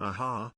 Aha.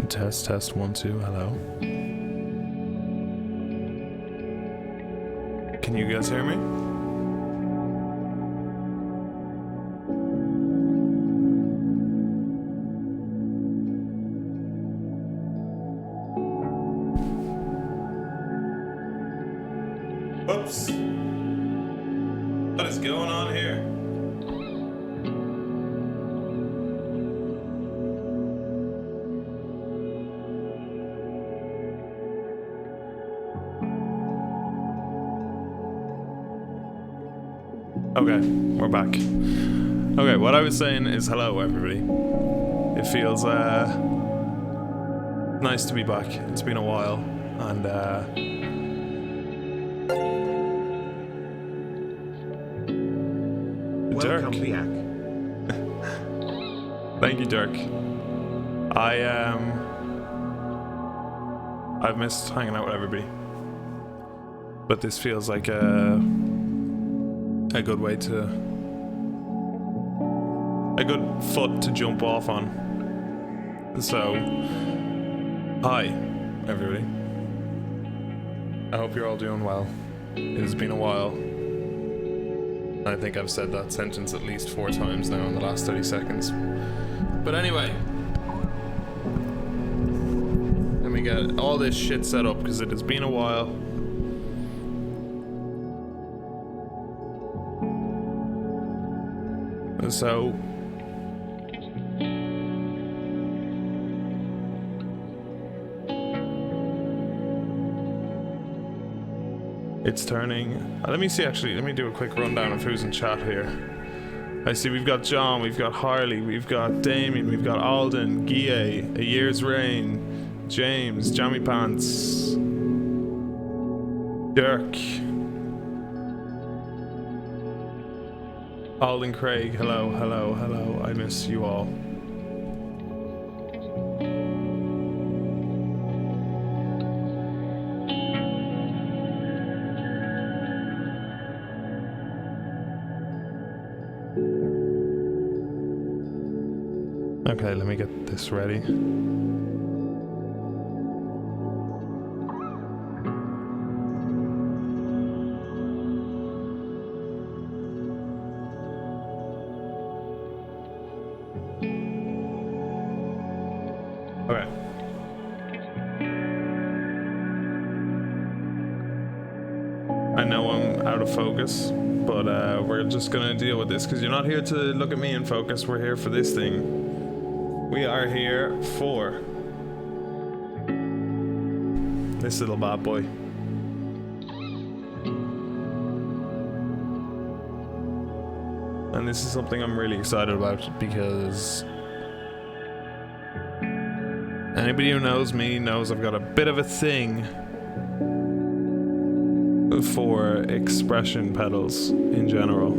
Test, test, 1, 2, hello. Can you guys hear me? Oops. What is going on here? Okay, we're back. Okay, what I was saying is hello, everybody. It feels nice to be back. It's been a while, and Welcome Dirk. back. Thank you, Dirk. I've missed hanging out with everybody, but this feels like a good way to, a good foot to jump off on. So, hi, everybody. I hope you're all doing well. It has been a while. I think I've said that sentence at least 4 times now in the last 30 seconds. But anyway, let me get all this shit set up because it has been a while. So it's turning. Let me see, actually, let me do a quick rundown of who's in chat here. I see we've got John, we've got Harley, we've got Damien, we've got Alden, Guy, A Year's Reign, James, Jammy Pants, Dirk, Alden Craig, hello, hello, hello, I miss you all. Okay, let me get this ready. Okay. I know I'm out of focus, but we're just gonna deal with this because you're not here to look at me in focus. We're here for this thing. We are here for this little bad boy. And this is something I'm really excited about because anybody who knows me knows I've got a bit of a thing for expression pedals in general.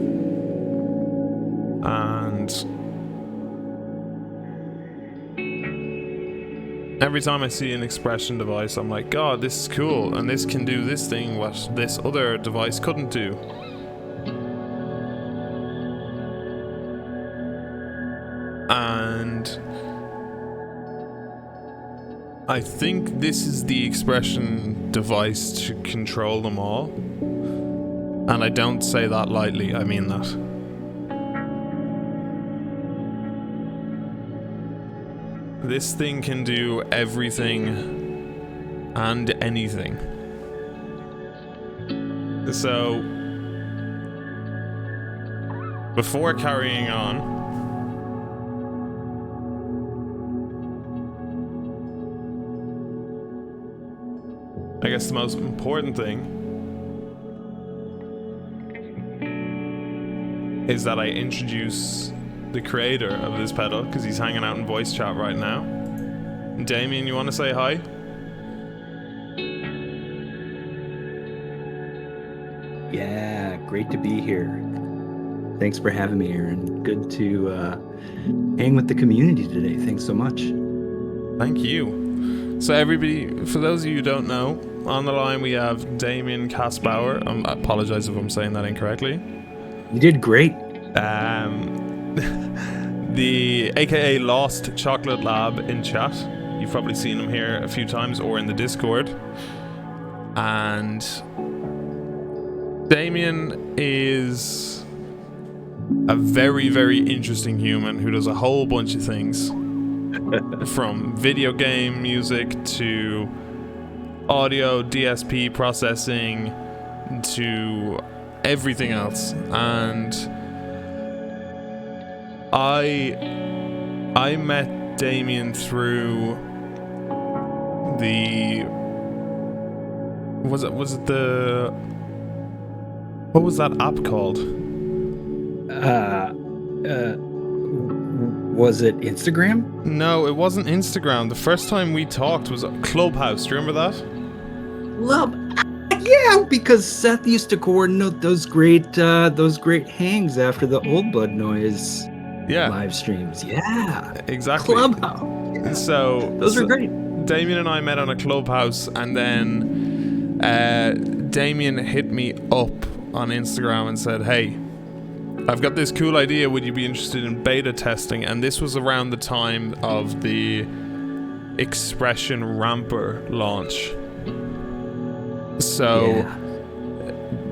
And every time I see an expression device, I'm like, God, this is cool, and this can do this thing what this other device couldn't do. And I think this is the expression device to control them all. And I don't say that lightly, I mean that. This thing can do everything and anything. So, before carrying on, I guess the most important thing is that I introduce the creator of this pedal, because he's hanging out in voice chat right now. Damien, you want to say hi? Yeah, great to be here. Thanks for having me, Aaron. Good to hang with the community today. Thanks so much. Thank you. So everybody, for those of you who don't know, on the line we have Damien Kaspauer. I apologize if I'm saying that incorrectly. You did great. The aka Lost Chocolate Lab in chat. You've probably seen him here a few times or in the Discord. And Damien is a very, very interesting human who does a whole bunch of things. From video game music to audio, DSP processing to everything else. And I met Damien through the was it the what was that app called? Was it Instagram? No, it wasn't Instagram. The first time we talked was Clubhouse. Do you remember that? Yeah, because Seth used to coordinate those great hangs after the Old Blood Noise live streams. Yeah, exactly. Clubhouse. Yeah. So those are great. Damien and I met on a Clubhouse, and then Damien hit me up on Instagram and said, "Hey, I've got this cool idea. Would you be interested in beta testing?" And this was around the time of the Expression Ramper launch. So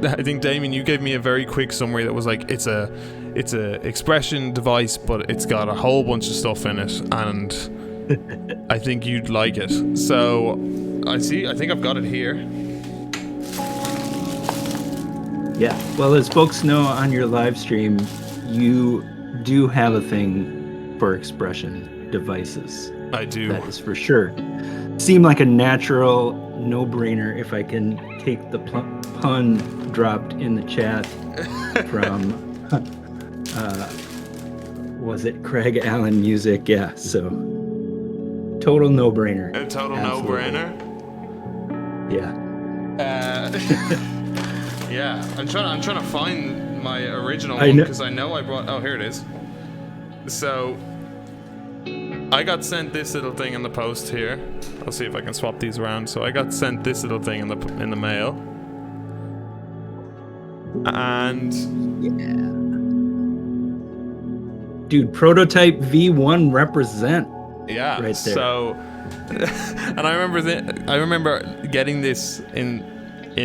I think, Damien, you gave me a very quick summary that was like, it's a Expression device, but it's got a whole bunch of stuff in it, and I think you'd like it. So I think I've got it here. Yeah, well, as folks know on your live stream, you do have a thing for Expression devices. I do. That is for sure. Seemed like a natural no-brainer if I can take the pun dropped in the chat from, was it Craig Allen Music? Yeah, so total no-brainer. A total Absolutely. no-brainer? Yeah. Yeah, I'm trying to find my original one because I know I brought. Oh, here it is. So I got sent this little thing in the post here. I'll see if I can swap these around. So I got sent this little thing in the mail, and dude, prototype V1 represent. Yeah, right there. So, and I remember getting this in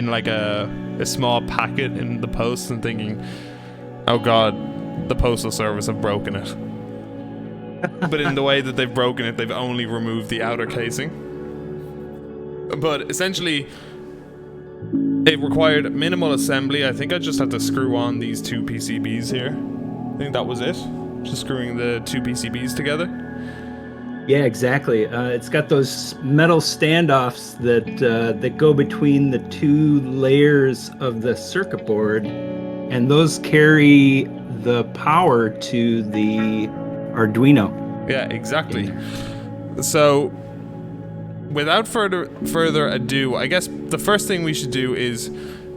like a small packet in the post and thinking, oh god, the postal service have broken it. But in the way that they've broken it, they've only removed the outer casing. But essentially, it required minimal assembly. I think I just had to screw on these two PCBs here. I think that was it. Just screwing the two PCBs together. Yeah, exactly. It's got those metal standoffs that go between the two layers of the circuit board, and those carry the power to the Arduino. Yeah, exactly. So, without further ado, I guess the first thing we should do is,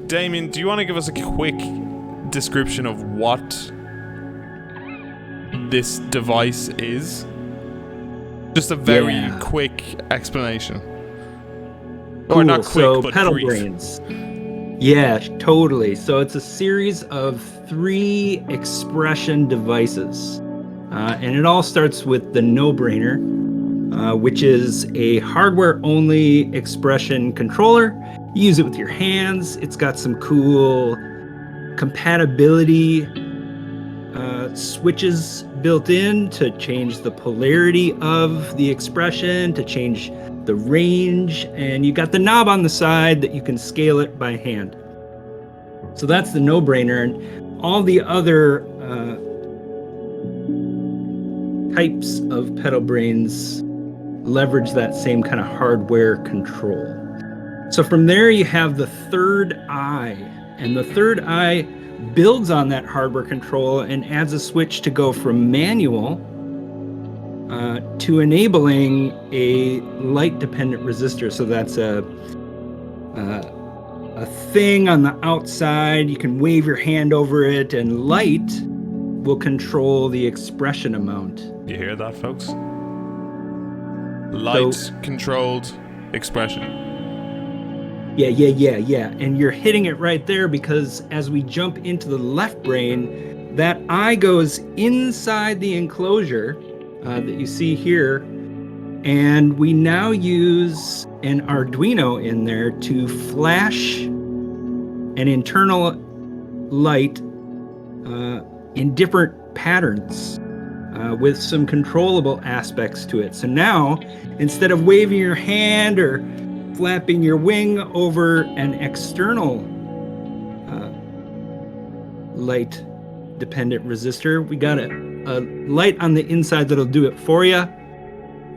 Damien, do you want to give us a quick description of what this device is? Just a very quick explanation. Cool. Or not quick, so but Pedalbrainz. Yeah, totally. So it's a series of 3 Expression devices. And it all starts with the no-brainer, which is a hardware-only Expression controller. You use it with your hands. It's got some cool compatibility switches built in to change the polarity of the expression, to change the range, and you got the knob on the side that you can scale it by hand. So that's the no-brainer, and all the other types of Pedalbrainz leverage that same kind of hardware control. So from there you have the third eye, and the third eye builds on that hardware control and adds a switch to go from manual to enabling a light-dependent resistor. So that's a thing on the outside. You can wave your hand over it, and light will control the expression amount. You hear that, folks? Light-controlled expression. Yeah. And you're hitting it right there, because as we jump into the left brain, that eye goes inside the enclosure that you see here, And we now use an Arduino in there to flash an internal light in different patterns with some controllable aspects to it. So now, instead of waving your hand or flapping your wing over an external light dependent resistor, we got a light on the inside that'll do it for you,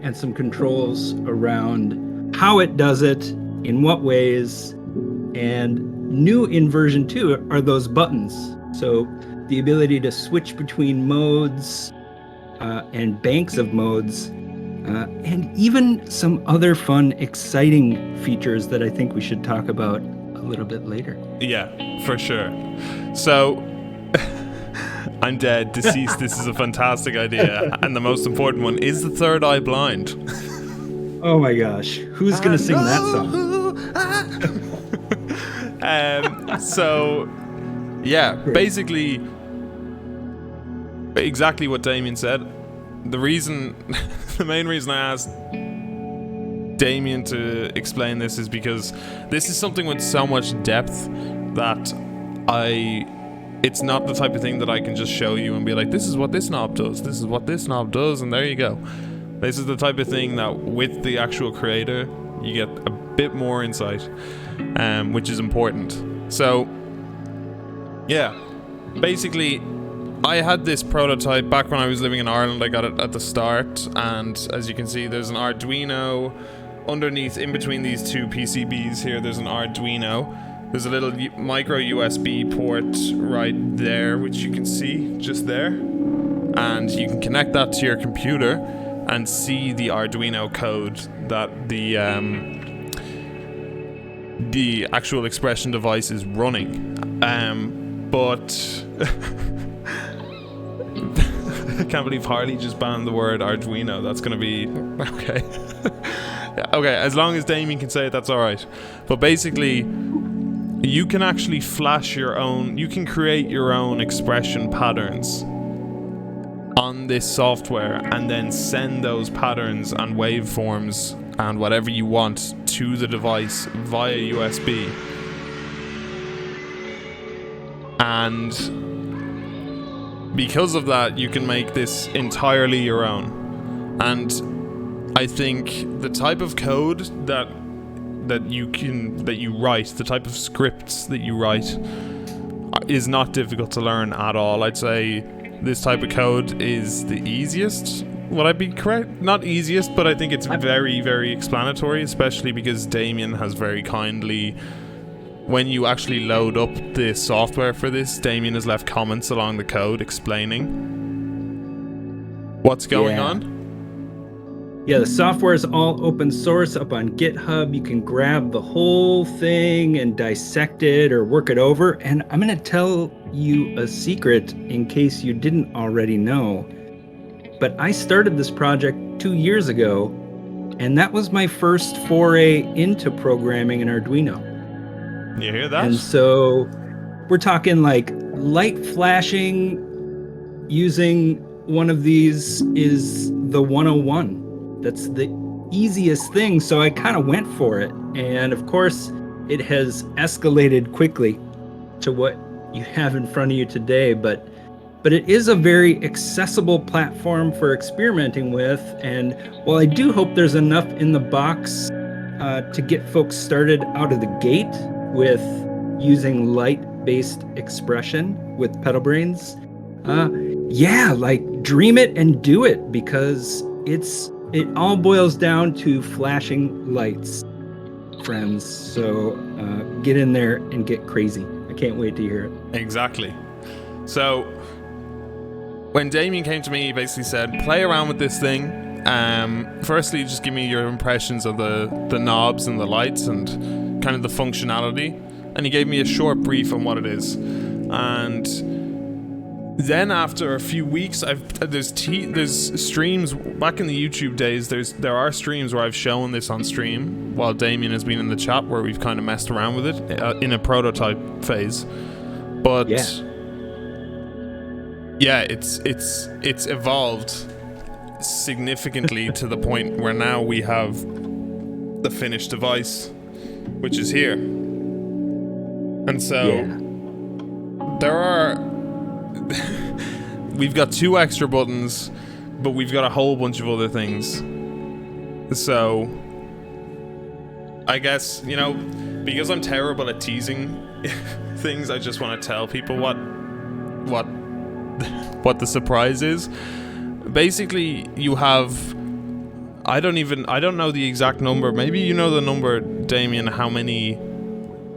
and some controls around how it does it, in what ways. And new in version 2 are those buttons. So the ability to switch between modes and banks of modes, and even some other fun, exciting features that I think we should talk about a little bit later. Yeah, for sure. So, I'm dead, deceased. This is a fantastic idea. And the most important one, is the third eye blind? Oh my gosh. Who's going to sing that song? So, yeah, basically, exactly what Damien said. The main reason I asked Damien to explain this is because this is something with so much depth that it's not the type of thing that I can just show you and be like, this is what this knob does, this is what this knob does, and there you go. This is the type of thing that with the actual creator, you get a bit more insight, which is important. So, yeah, basically, I had this prototype back when I was living in Ireland. I got it at the start, and as you can see, there's an Arduino underneath, in between these two PCBs here. There's an Arduino. There's a little micro USB port right there, which you can see just there, and you can connect that to your computer and see the Arduino code that the actual expression device is running. But I can't believe Harley just banned the word Arduino. That's gonna be okay. Okay, as long as Damien can say it, that's all right. But basically, you can actually flash your own, you can create your own expression patterns on this software and then send those patterns and waveforms and whatever you want to the device via USB. And because of that, you can make this entirely your own. And I think the type of code that you write, the type of scripts that you write, is not difficult to learn at all. I'd say this type of code is the easiest. Would I be correct? Not easiest, but I think it's very, very explanatory, especially because Damien has very kindly, when you actually load up the software for this, Damien has left comments along the code explaining what's going on. Yeah, the software is all open source up on GitHub. You can grab the whole thing and dissect it or work it over. And I'm going to tell you a secret in case you didn't already know. But I started this project 2 years ago, and that was my first foray into programming in Arduino. You hear that? And so we're talking like light flashing using one of these is the 101. That's the easiest thing, so I kind of went for it. And of course, it has escalated quickly to what you have in front of you today, but it is a very accessible platform for experimenting with. And while I do hope there's enough in the box to get folks started out of the gate with using light-based expression with Pedalbrainz, dream it and do it, because it all boils down to flashing lights, friends. So get in there and get crazy. I can't wait to hear it. Exactly. So when Damien came to me, he basically said, play around with this thing. Firstly, just give me your impressions of the knobs and the lights and kind of the functionality. And he gave me a short brief on what it is. And then after a few weeks, there's streams back in the YouTube days. There are streams where I've shown this on stream while Damien has been in the chat, where we've kind of messed around with it in a prototype phase. But yeah, it's evolved significantly to the point where now we have the finished device, which is here. And so there are we've got 2 extra buttons, but we've got a whole bunch of other things. So I guess, you know, because I'm terrible at teasing things, I just want to tell people what the surprise is. Basically, you have, I don't know the exact number. Maybe you know the number, Damien, how many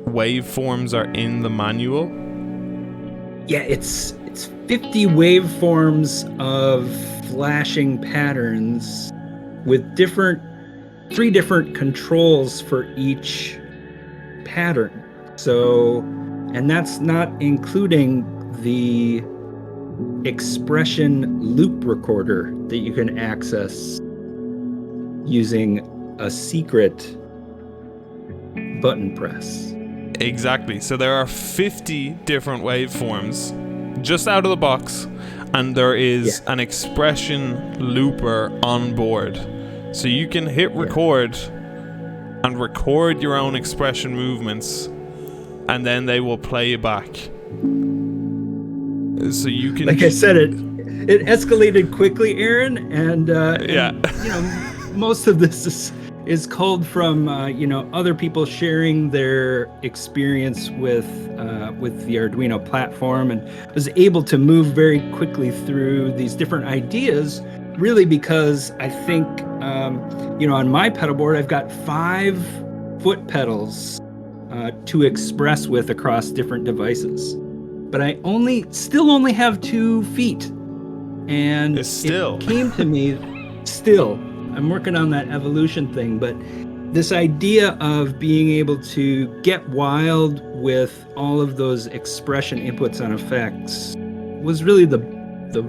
waveforms are in the manual? Yeah, it's 50 waveforms of flashing patterns with 3 different controls for each pattern. So, and that's not including the expression loop recorder that you can access using a secret button press. Exactly. So there are 50 different waveforms just out of the box, and there is an expression looper on board. So you can hit record and record your own expression movements, and then they will play back. So you can, like I said, it escalated quickly, Aaron, and and, you know, most of this is culled from other people sharing their experience with the Arduino platform, and was able to move very quickly through these different ideas, really because I think on my pedal board I've got 5 foot pedals to express with across different devices, but I still only have 2 feet, and it came to me. Still, I'm working on that evolution thing, but this idea of being able to get wild with all of those expression inputs and effects was really the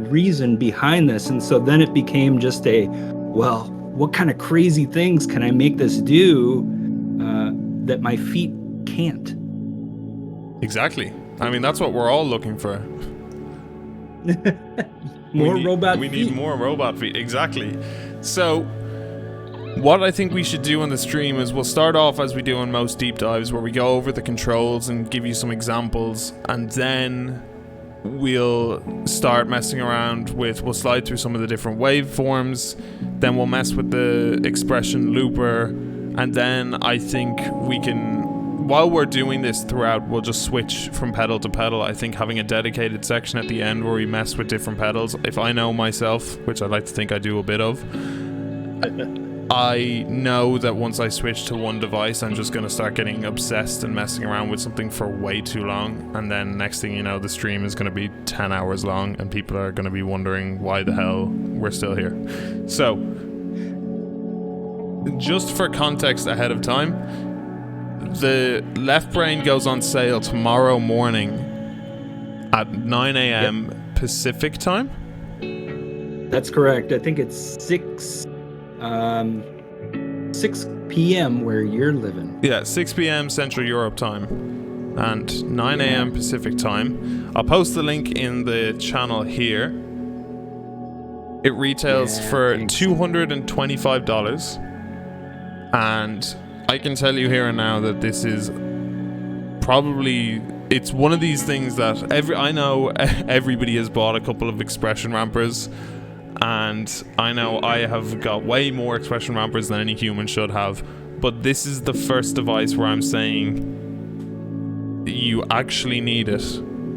reason behind this. And so then it became just what kind of crazy things can I make this do that my feet can't? Exactly. I mean, that's what we're all looking for. Robot feet. We need more robot feet. Exactly. So what I think we should do on the stream is we'll start off as we do on most deep dives, where we go over the controls and give you some examples, and then we'll start messing around we'll slide through some of the different waveforms, then we'll mess with the expression looper, and then I think we can, while we're doing this throughout, we'll just switch from pedal to pedal. I think having a dedicated section at the end where we mess with different pedals, if I know myself, which I'd like to think I do a bit of, I know that once I switch to one device, I'm just going to start getting obsessed and messing around with something for way too long. And then next thing you know, the stream is going to be 10 hours long and people are going to be wondering why the hell we're still here. So, just for context ahead of time, the Left Brain goes on sale tomorrow morning at 9 a.m. Pacific time. That's correct. I think it's 6 p.m. where you're living. Yeah, 6 p.m. Central Europe time and 9 a.m. Pacific time. I'll post the link in the channel here. It retails for $225, and I can tell you here and now that this is probably, it's one of these things that I know everybody has bought a couple of expression rampers, and I know I have got way more expression rampers than any human should have, but this is the first device where I'm saying you actually need it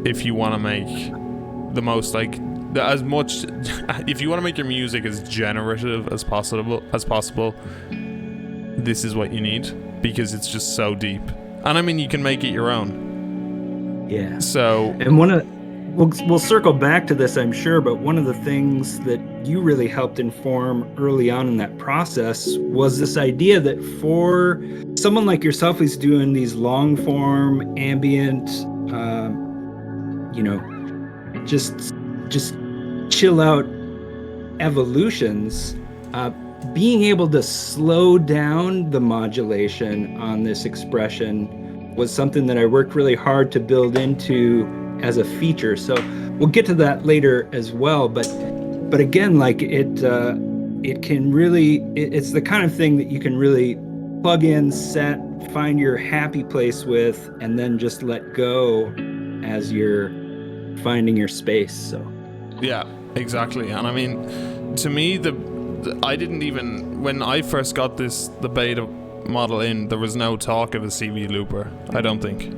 if you want to make the most, as much, if you want to make your music as generative as possible, this is what you need, because it's just so deep. And I mean, you can make it your own. Yeah. So, and we'll circle back to this, I'm sure, but one of the things that you really helped inform early on in that process was this idea that for someone like yourself who's doing these long form ambient, just chill out evolutions, being able to slow down the modulation on this expression was something that I worked really hard to build into as a feature. So we'll get to that later as well, but But again, like it can really, it's the kind of thing that you can really plug in, set, find your happy place with, and then just let go as you're finding your space. So yeah, exactly. And I mean, to me, I didn't even, when I first got the beta model in, there was no talk of a CV looper, I don't think.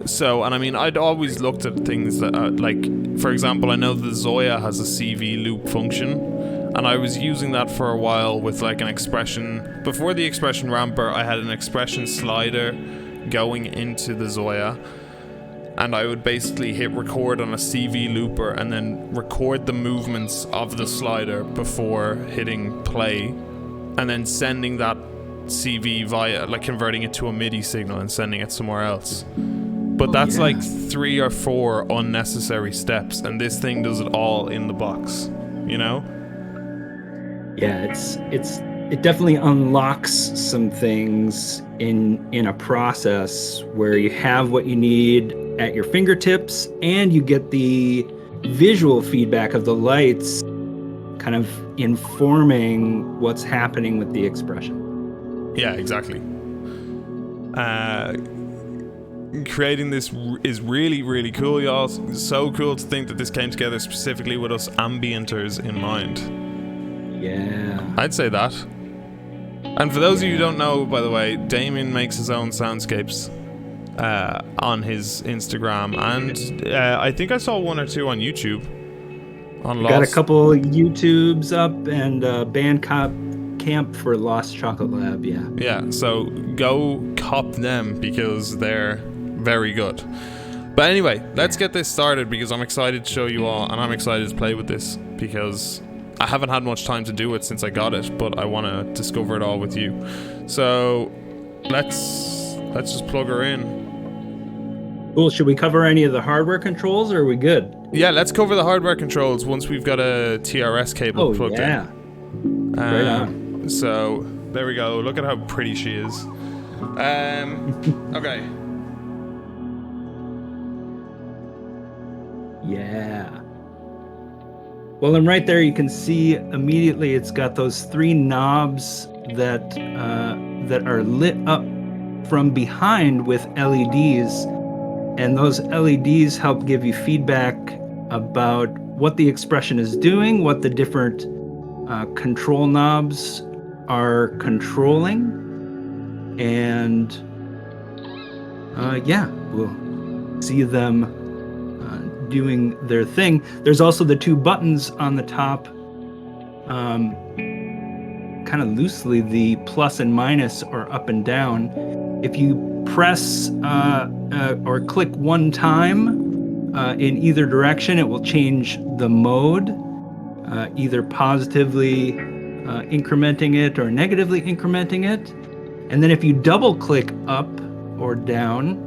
So, and I mean, I'd always looked at things that are, like, for example, I know the Zoya has a CV loop function, and I was using that for a while with like an expression. Before the expression ramper, I had an expression slider going into the Zoya, and I would basically hit record on a CV looper and then record the movements of the slider before hitting play, and then sending that CV via, like, converting it to a MIDI signal and sending it somewhere else. But that's like 3 or 4 unnecessary steps, and this thing does it all in the box, you know? Yeah, it definitely unlocks some things in a process where you have what you need at your fingertips, and you get the visual feedback of the lights kind of informing what's happening with the expression. Yeah, exactly. Creating this is really, really cool, y'all. It's so cool to think that this came together specifically with us ambienters in mind. Yeah. I'd say that. And for those of you who don't know, by the way, Damien makes his own soundscapes on his Instagram, and I think I saw 1 or 2 on YouTube. On Lost. Got a couple YouTubes up, and Bandcamp for Lost Chocolate Lab, yeah. Yeah, so go cop them because they're very good. But anyway, let's get this started because I'm excited to show you all, and I'm excited to play with this because I haven't had much time to do it since I got it, but I want to discover it all with you. So let's just plug her in. Cool. Should we cover any of the hardware controls, or are we good? Yeah, let's cover the hardware controls once we've got a TRS cable plugged in. Right on. So there we go. Look at how pretty she is. Okay. Yeah. Well, and right there you can see immediately it's got those 3 knobs that are lit up from behind with LEDs, and those LEDs help give you feedback about what the expression is doing, what the different control knobs are controlling, and we'll see them doing their thing. There's also the 2 buttons on the top, kind of loosely, the plus and minus or up and down. If you press or click 1 time in either direction, it will change the mode, either positively incrementing it or negatively incrementing it. And then if you double click up or down,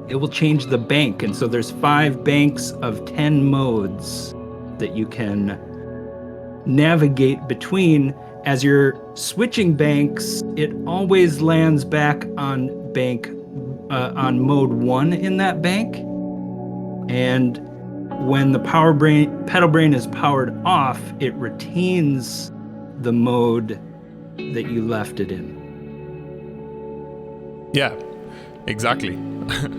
it will change the bank. And so there's 5 banks of 10 modes that you can navigate between. As you're switching banks, it always lands back on on mode 1 in that bank. And when the Pedalbrain is powered off, it retains the mode that you left it in. Yeah, exactly.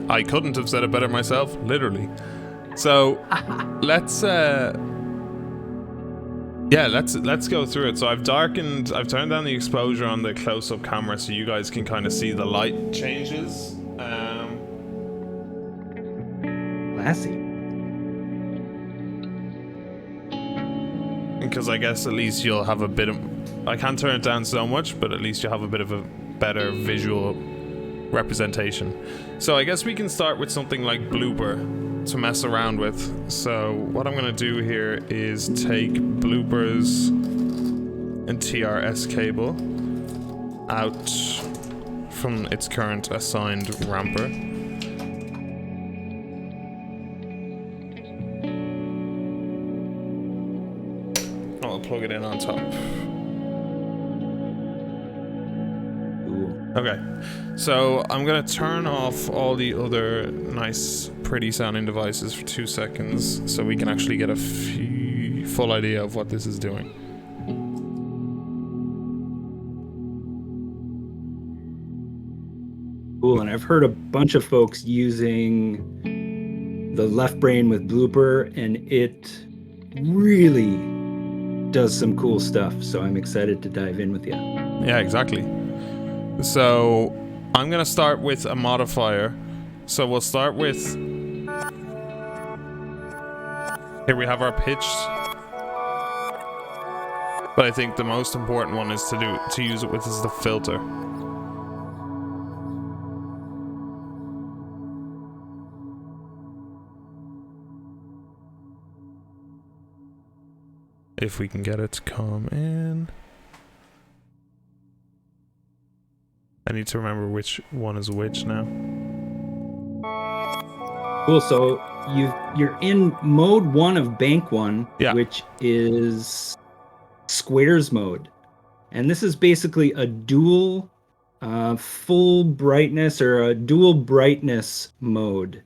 I couldn't have said it better myself, literally. So let's go through it. So I've turned down the exposure on the close-up camera so you guys can kind of see the light changes. Classy. Because I guess at least you'll have a bit of... I can't turn it down so much, but at least you'll have a bit of a better visual representation. So I guess we can start with something like Blooper to mess around with. So what I'm going to do here is take Blooper's and TRS cable out from its current assigned ramper. I'll plug it in on top. Okay, so I'm gonna turn off all the other nice, pretty sounding devices for 2 seconds so we can actually get a full idea of what this is doing. Cool, and I've heard a bunch of folks using the left brain with Blooper, and it really does some cool stuff. So I'm excited to dive in with you. Yeah, exactly. So I'm gonna start with a modifier. So we'll start with, here we have our pitch, but I think the most important one is to use it with is the filter. If we can get it to come in. I need to remember which one is which now. Cool. So you're in mode 1 of bank 1, Yeah. which is squares mode, and this is basically a dual full brightness or a dual brightness mode.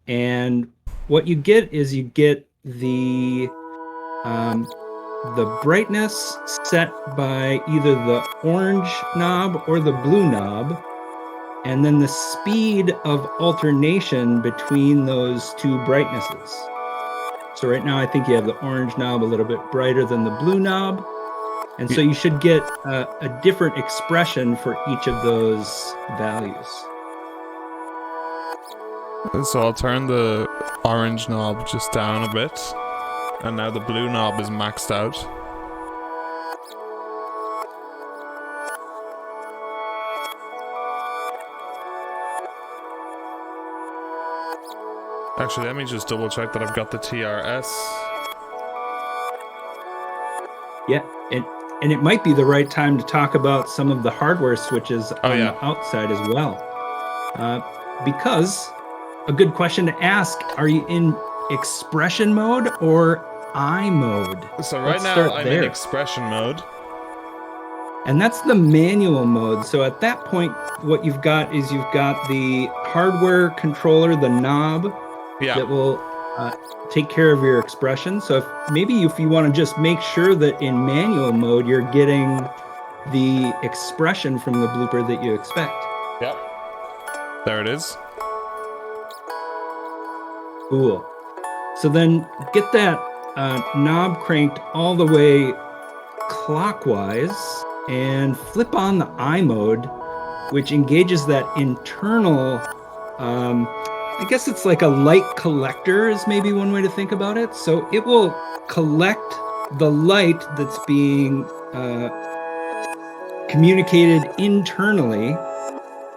And what you get is you get the brightness set by either the orange knob or the blue knob, and then the speed of alternation between those two brightnesses. So right now I think you have the orange knob a little bit brighter than the blue knob, and so you should get a different expression for each of those values. So I'll turn the orange knob just down a bit, and now the blue knob is maxed out. Actually, let me just double check that I've got the TRS. Yeah, and it might be the right time to talk about some of the hardware switches on the outside as well. Because a good question to ask, are you in expression mode or I mode? So right now I'm in expression mode. And that's the manual mode. So at that point, what you've got is you've got the hardware controller, the knob, that will take care of your expression. So if you want to just make sure that in manual mode, you're getting the expression from the blooper that you expect. Yep. There it is. Cool. So then get that knob cranked all the way clockwise and flip on the I mode, which engages that internal, I guess it's like a light collector is maybe one way to think about it. So it will collect the light that's being communicated internally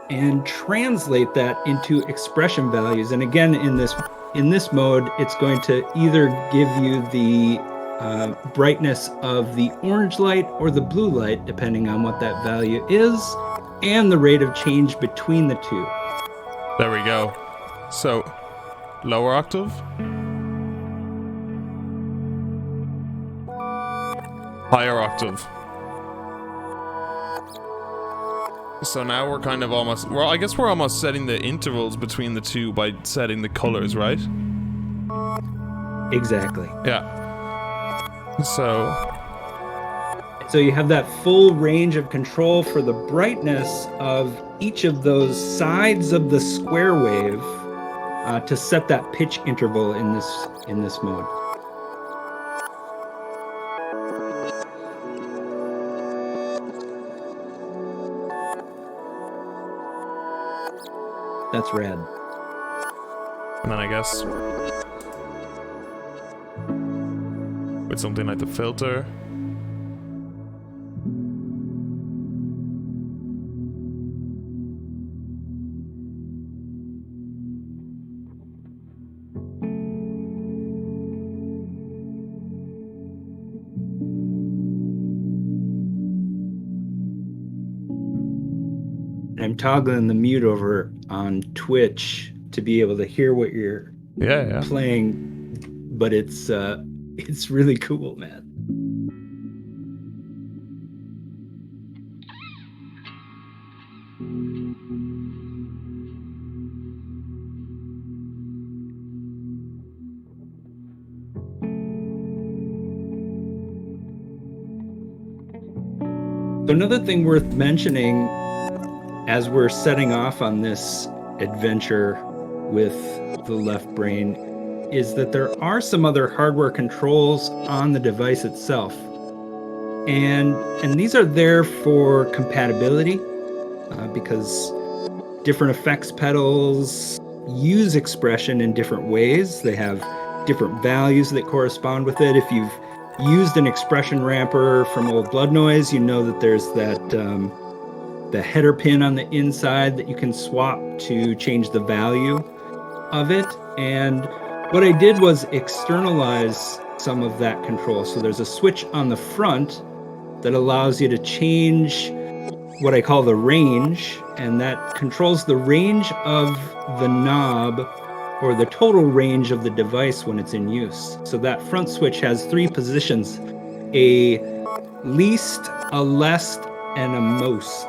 and translate that into expression values. And again, in this mode, it's going to either give you the brightness of the orange light or the blue light, depending on what that value is, and the rate of change between the two. There we go. So, lower octave. Higher octave. So now we're kind of almost, well, I guess we're almost setting the intervals between the two by setting the colors, right? Exactly. Yeah. So you have that full range of control for the brightness of each of those sides of the square wave to set that pitch interval in this mode. That's rad. And then I guess with something like the filter. I'm toggling the mute over on Twitch to be able to hear what you're playing, but it's really cool, man. Another thing worth mentioning as we're setting off on this adventure with the left brain is that there are some other hardware controls on the device itself. And these are there for compatibility because different effects pedals use expression in different ways. They have different values that correspond with it. If you've used an expression ramper from Old Blood Noise, you know that there's that the header pin on the inside that you can swap to change the value of it. And what I did was externalize some of that control. So there's a switch on the front that allows you to change what I call the range, and that controls the range of the knob or the total range of the device when it's in use. So that front switch has 3 positions: a least, a less, and a most.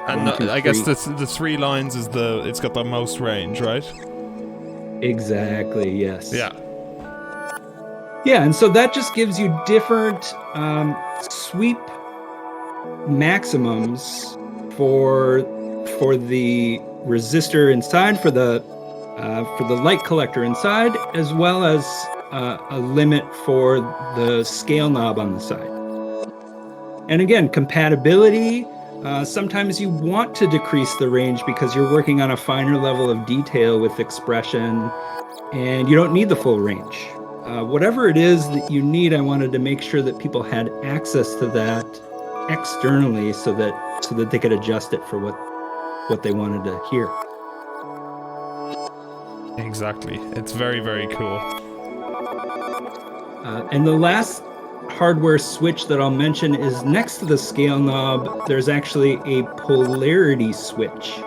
And I guess the 3 lines is it's got the most range, right? Exactly, yes. Yeah. Yeah, and so that just gives you different sweep maximums for the resistor inside, for the light collector inside, as well as a limit for the scale knob on the side. And again, compatibility. Sometimes you want to decrease the range because you're working on a finer level of detail with expression, and you don't need the full range. Whatever it is that you need, I wanted to make sure that people had access to that externally so that they could adjust it for what they wanted to hear. Exactly. It's very, very cool. And the last hardware switch that I'll mention is next to the scale knob, there's actually a polarity switch.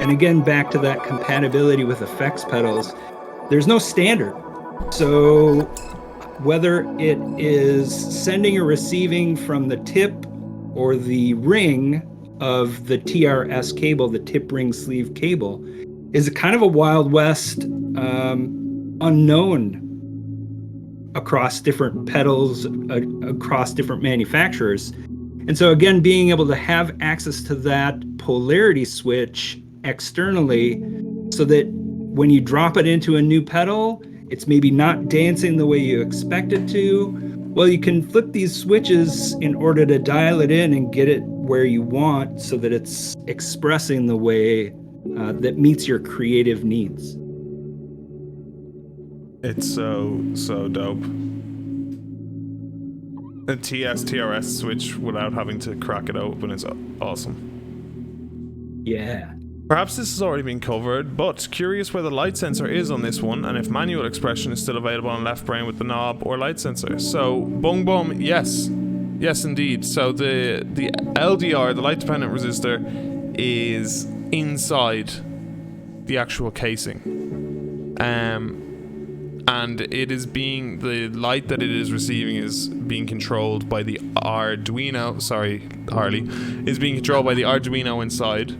And again, back to that compatibility with effects pedals, there's no standard. So whether it is sending or receiving from the tip or the ring of the TRS cable, the tip ring sleeve cable, is kind of a Wild West unknown across different pedals, across different manufacturers. And so again, being able to have access to that polarity switch externally so that when you drop it into a new pedal, it's maybe not dancing the way you expect it to. Well, you can flip these switches in order to dial it in and get it where you want so that it's expressing the way that meets your creative needs. It's so dope. A TRS switch without having to crack it open is awesome. Yeah. Perhaps this has already been covered, but curious where the light sensor is on this one, and if manual expression is still available on left brain with the knob or light sensor. So, bung bum, yes. Yes, indeed. So the LDR, the light dependent resistor, is inside the actual casing. And it is the light that it is receiving is being controlled by the Arduino, is being controlled by the Arduino inside.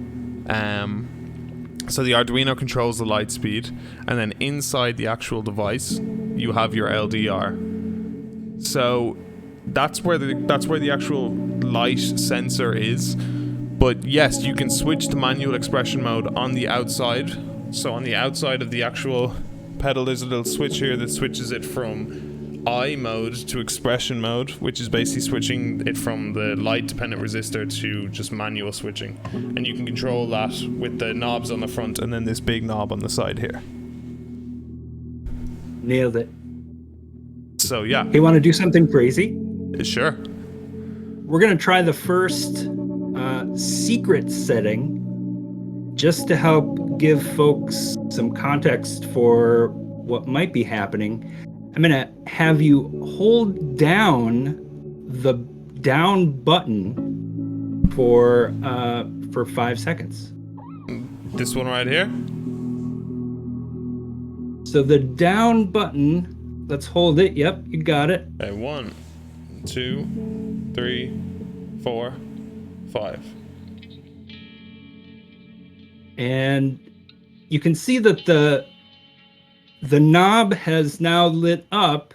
So the Arduino controls the light speed, and then inside the actual device, you have your LDR. So that's where the actual light sensor is. But yes, you can switch to manual expression mode on the outside. So on the outside of the actual pedal, there's a little switch here that switches it from I mode to expression mode, which is basically switching it from the light dependent resistor to just manual switching. And you can control that with the knobs on the front and then this big knob on the side here. Nailed it. So yeah. Hey, want to do something crazy? Sure. We're going to try the first secret setting just to help give folks some context for what might be happening. I'm going to have you hold down the down button for 5 seconds. This one right here? So the down button, let's hold it. Yep, you got it. Okay, 1, 2, 3, 4, 5. And you can see that the knob has now lit up,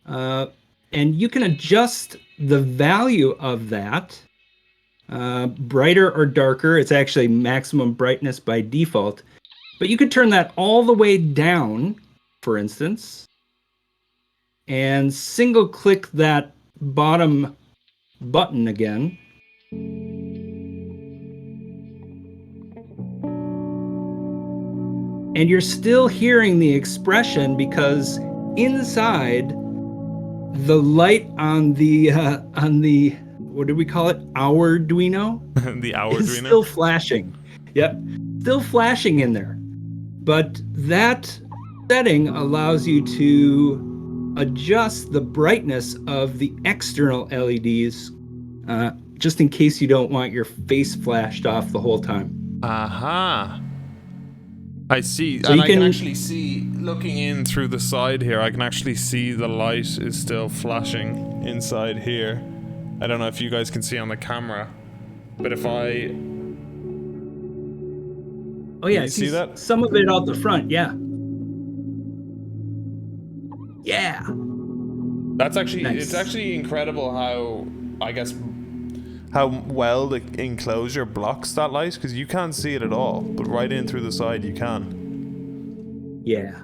and you can adjust the value of that, brighter or darker, it's actually maximum brightness by default, but you could turn that all the way down, for instance, and single click that bottom button again. And you're still hearing the expression because inside the light on the what do we call it? Arduino? The Arduino? Is still flashing. Yep. Still flashing in there. But that setting allows you to adjust the brightness of the external LEDs just in case you don't want your face flashed off the whole time. Aha. I see. So and you I can can actually see, looking in through the side here, I can actually see the light is still flashing inside here. I don't know if you guys can see on the camera, but if I... Oh yeah, you see that? Some of it out the front, yeah. Yeah. That's actually, Nice. It's actually incredible how, I guess, how well the enclosure blocks that light, because you can't see it at all, but right in through the side you can. Yeah.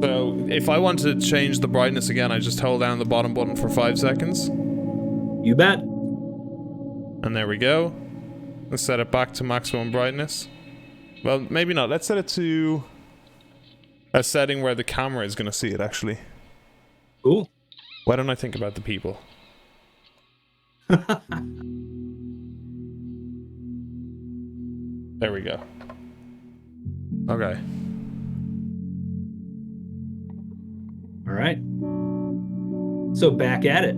So if I want to change the brightness again, I just hold down the bottom button for 5 seconds. You bet. And there we go. Let's set it back to maximum brightness. Well, maybe not. Let's set it to a setting where the camera is going to see it, actually. Cool. Why don't I think about the people? There we go. Okay. All right. So back at it.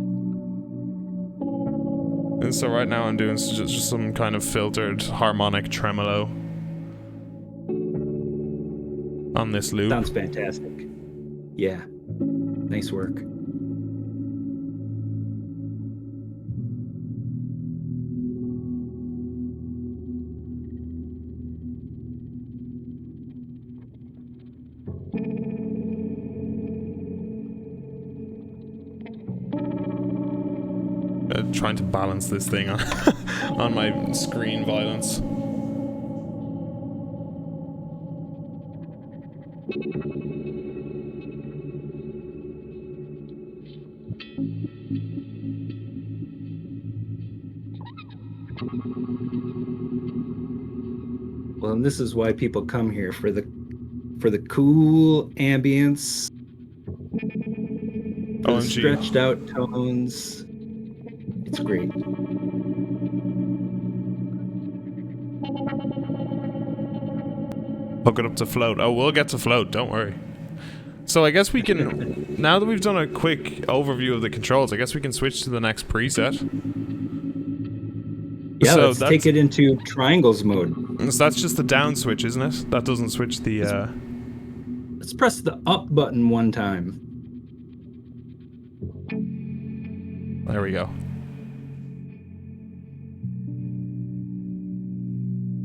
And so right now I'm doing just some kind of filtered harmonic tremolo on this loop. Sounds fantastic. Yeah. Nice work. Trying to balance this thing on, on my screen violence. Well, and this is why people come here, for the cool ambience, for the OMG. stretched out tones. It's great. Hook it up to float. Oh, we'll get to float, don't worry. So I guess we can, now that we've done a quick overview of the controls, I guess we can switch to the next preset. Yeah, So let's take it into triangles mode. So that's just the down switch, isn't it? That doesn't switch the... Let's press the up button one time. There we go.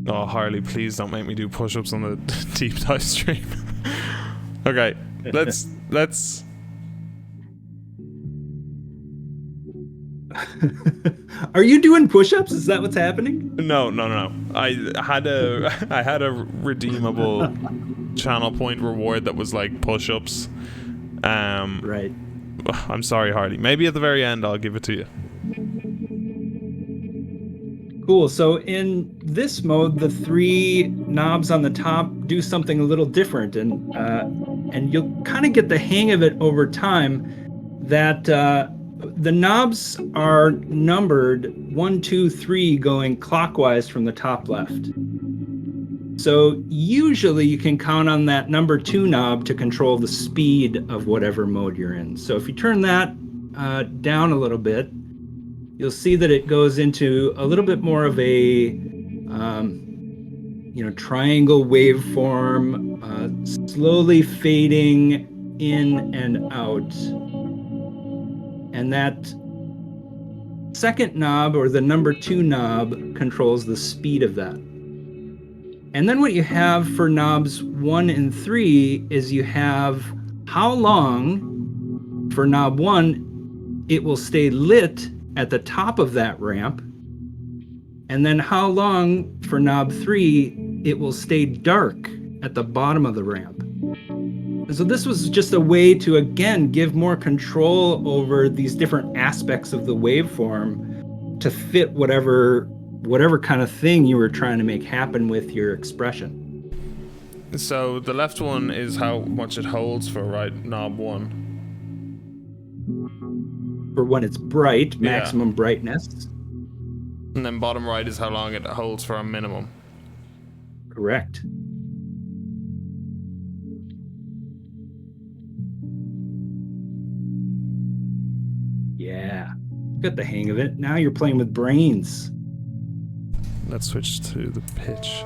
Oh, Harley, please don't make me do push-ups on the deep dive stream. Okay, let's... Are you doing push-ups? Is that what's happening? No. I had a redeemable channel point reward that was like push-ups. Right. I'm sorry, Harley. Maybe at the very end I'll give it to you. Cool. So in this mode, the 3 knobs on the top do something a little different, and you'll kind of get the hang of it over time. That the knobs are numbered 1, 2, 3, going clockwise from the top left. So usually you can count on that number 2 knob to control the speed of whatever mode you're in. So if you turn that down a little bit, you'll see that it goes into a little bit more of a triangle waveform, slowly fading in and out. And that second knob, or the number 2 knob, controls the speed of that. And then what you have for knobs 1 and 3 is you have how long for knob 1 it will stay lit at the top of that ramp, and then how long for knob 3 it will stay dark at the bottom of the ramp. And so this was just a way to, again, give more control over these different aspects of the waveform to fit whatever kind of thing you were trying to make happen with your expression. So the left one is how much it holds for, right? Knob 1. For when it's bright, maximum brightness. And then bottom right is how long it holds for a minimum. Correct. Yeah, got the hang of it. Now you're playing with brains. Let's switch to the pitch.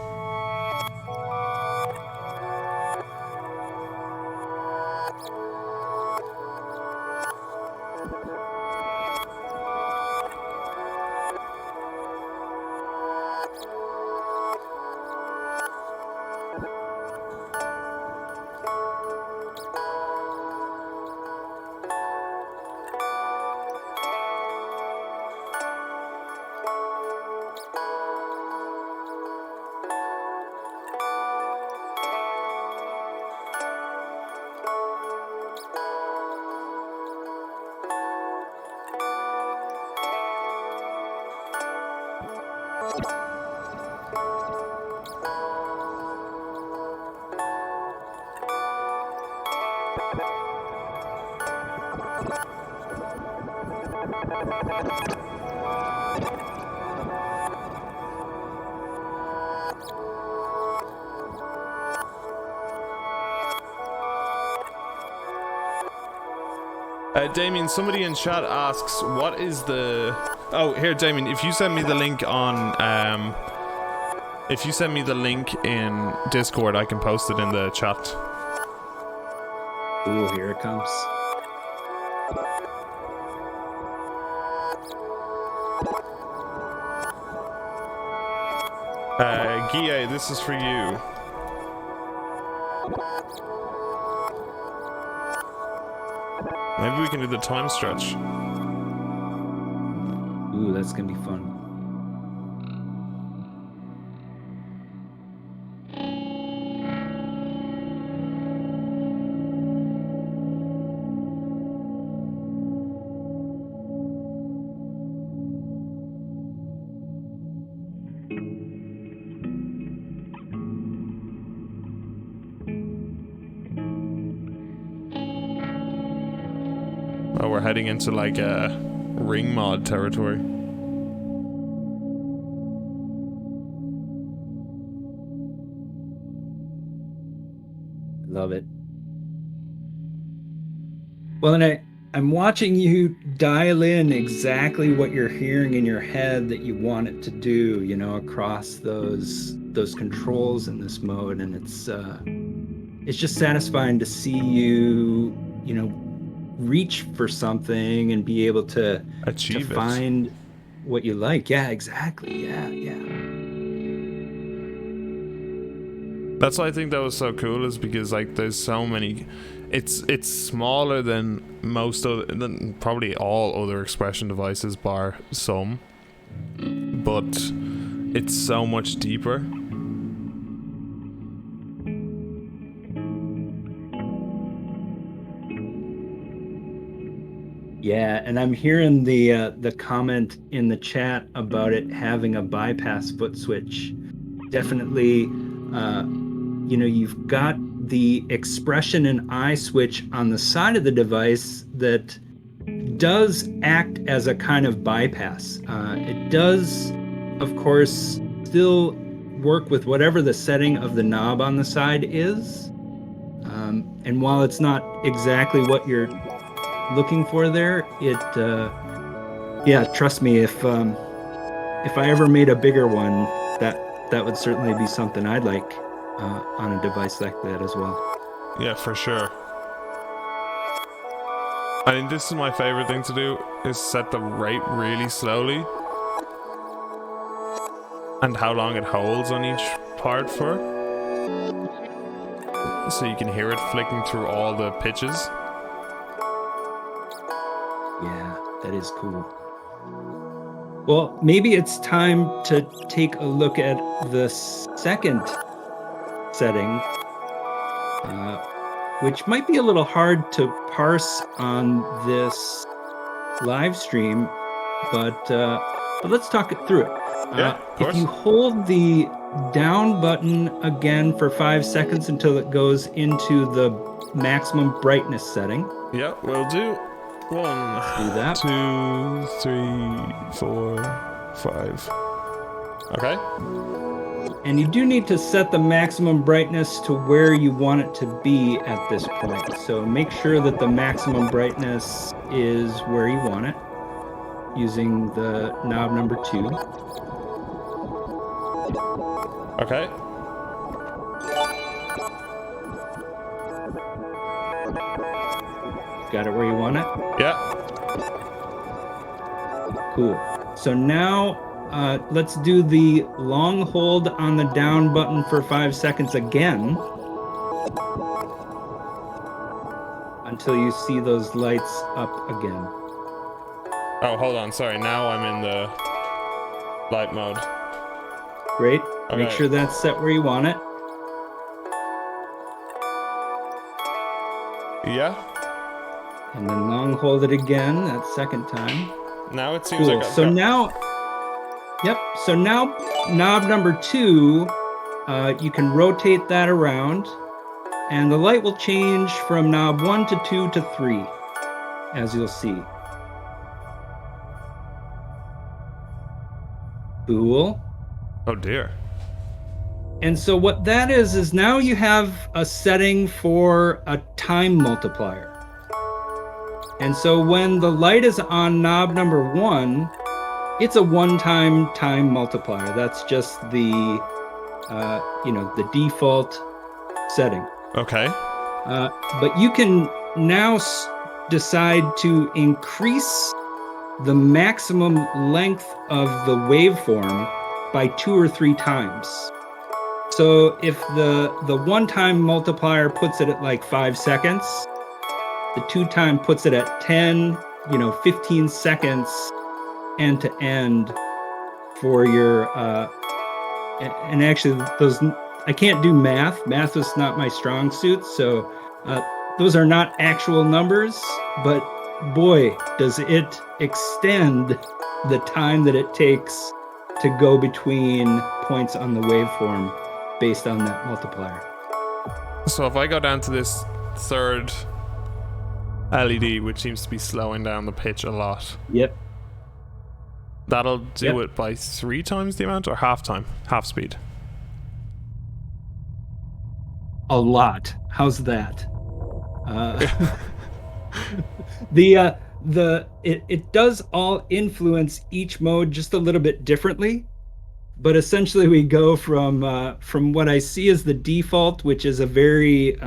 Damien, somebody in chat asks, what is the... Oh, here, Damien, if you send me the link on... if you send me the link in Discord, I can post it in the chat. Ooh, here it comes. Guille, this is for you. Maybe we can do the time stretch. Ooh, that's gonna be fun. Oh, we're heading into like a ring mod territory. Love it. Well, and I'm watching you dial in exactly what you're hearing in your head that you want it to do, you know, across those controls in this mode, and it's just satisfying to see you, you know, reach for something and be able to achieve find what you like. Yeah, exactly. Yeah. That's why I think that was so cool, is because like there's so many. It's smaller than than probably all other expression devices bar some, but it's so much deeper. Yeah, and I'm hearing the comment in the chat about it having a bypass foot switch. Definitely, you know, you've got the expression and eye switch on the side of the device that does act as a kind of bypass. It does, of course, still work with whatever the setting of the knob on the side is. And while it's not exactly what you're looking for there, yeah, trust me, if I ever made a bigger one, that would certainly be something I'd like on a device like that as well. Yeah, for sure. I think this is my favorite thing to do, is set the rate really slowly and how long it holds on each part for, so you can hear it flicking through all the pitches. Yeah. That is cool. Well, maybe it's time to take a look at the second setting, which might be a little hard to parse on this live stream, but let's talk it through it. Yeah, of course. If you hold the down button again for 5 seconds until it goes into the maximum brightness setting. Yeah, we'll do 1, Do that. 2, 3, 4, 5. Okay. And you do need to set the maximum brightness to where you want it to be at this point. So make sure that the maximum brightness is where you want it, using the knob number 2. Okay. Got it where you want it? Yeah. Cool. So now let's do the long hold on the down button for 5 seconds again until you see those lights up again. Oh, hold on. Sorry. Now I'm in the light mode. Great. Okay. Make sure that's set where you want it. Yeah. And then long hold it again that second time. Now it seems Cool. like I've So got... now, yep. So now knob number 2, you can rotate that around, and the light will change from knob 1 to 2 to 3, as you'll see. Cool. Oh dear. And so what that is now you have a setting for a time multiplier. And so when the light is on knob number 1, it's a one-time time multiplier. That's just the, the default setting. Okay. But you can now decide to increase the maximum length of the waveform by 2 or 3 times. So if the one-time multiplier puts it at like 5 seconds, the 2-time puts it at 10, 15 seconds end to end for your, and actually those, I can't do math. Math is not my strong suit. So those are not actual numbers, but boy, does it extend the time that it takes to go between points on the waveform based on that multiplier. So if I go down to this third LED, which seems to be slowing down the pitch a lot. Yep. That'll do it by 3 times the amount, or half speed? A lot. How's that? It does all influence each mode just a little bit differently, but essentially we go from what I see as the default, which is a very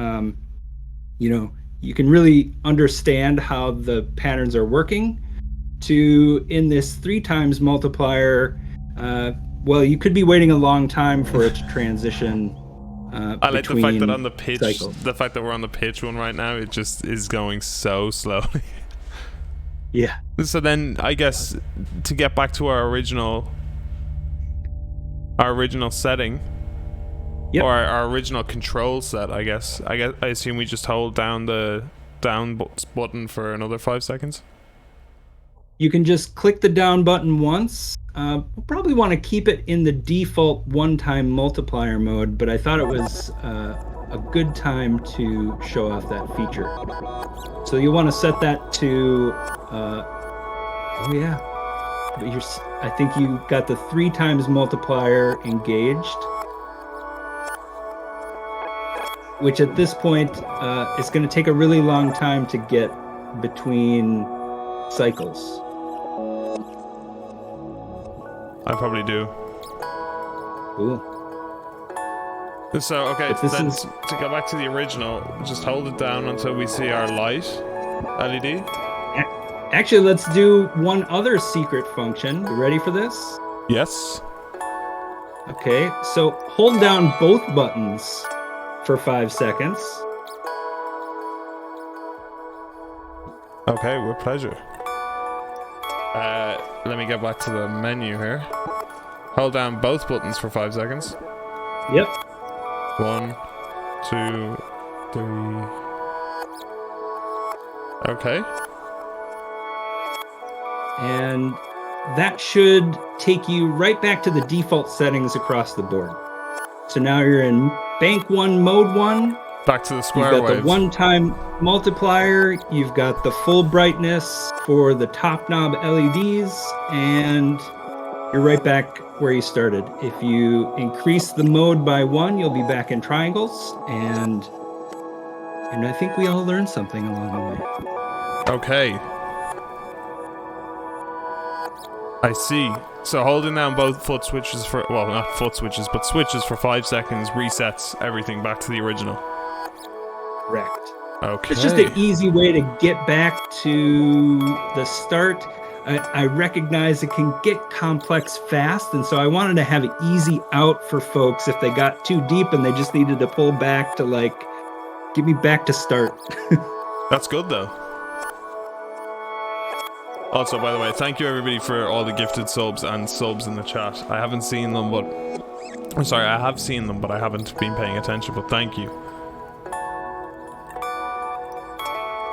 you can really understand how the patterns are working, to in this 3 times multiplier, well, you could be waiting a long time for it to transition. I like the fact that on the pitch, cycles. the fact that we're on the pitch one right now, it just is going so slowly. Yeah. So then, I guess, to get back to our original setting, Yep. or our original control set, I assume we just hold down the button for another 5 seconds. You can just click the down button once. We'll probably want to keep it in the default one-time multiplier mode, but I thought it was a good time to show off that feature. So you'll want to set that to, I think you got the 3 times multiplier engaged, which at this point, it's going to take a really long time to get between cycles. I probably do. Cool. So, okay, But this then is- to go back to the original, just hold it down until we see our light LED. Actually, let's do one other secret function. You ready for this? Yes. Okay, so hold down both buttons for 5 seconds. Okay, with pleasure. Let me get back to the menu here. Hold down both buttons for 5 seconds. Yep. 1, 2, 3. Okay. And that should take you right back to the default settings across the board. So now you're in Bank 1, Mode 1. Back to the square You've got wave. the one-time multiplier. You've got the full brightness for the top knob LEDs. And you're right back where you started. If you increase the mode by 1, you'll be back in triangles. And I think we all learned something along the way. Okay. I see. So holding down both foot switches for, well, not foot switches, but switches for 5 seconds resets everything back to the original. Correct. Okay. It's just an easy way to get back to the start. I recognize it can get complex fast, and so I wanted to have it easy out for folks if they got too deep and they just needed to pull back to, like, get me back to start. That's good, though. Also, by the way, thank you everybody for all the gifted subs and subs in the chat. I haven't seen them, but... I'm sorry, I have seen them, but I haven't been paying attention, but thank you.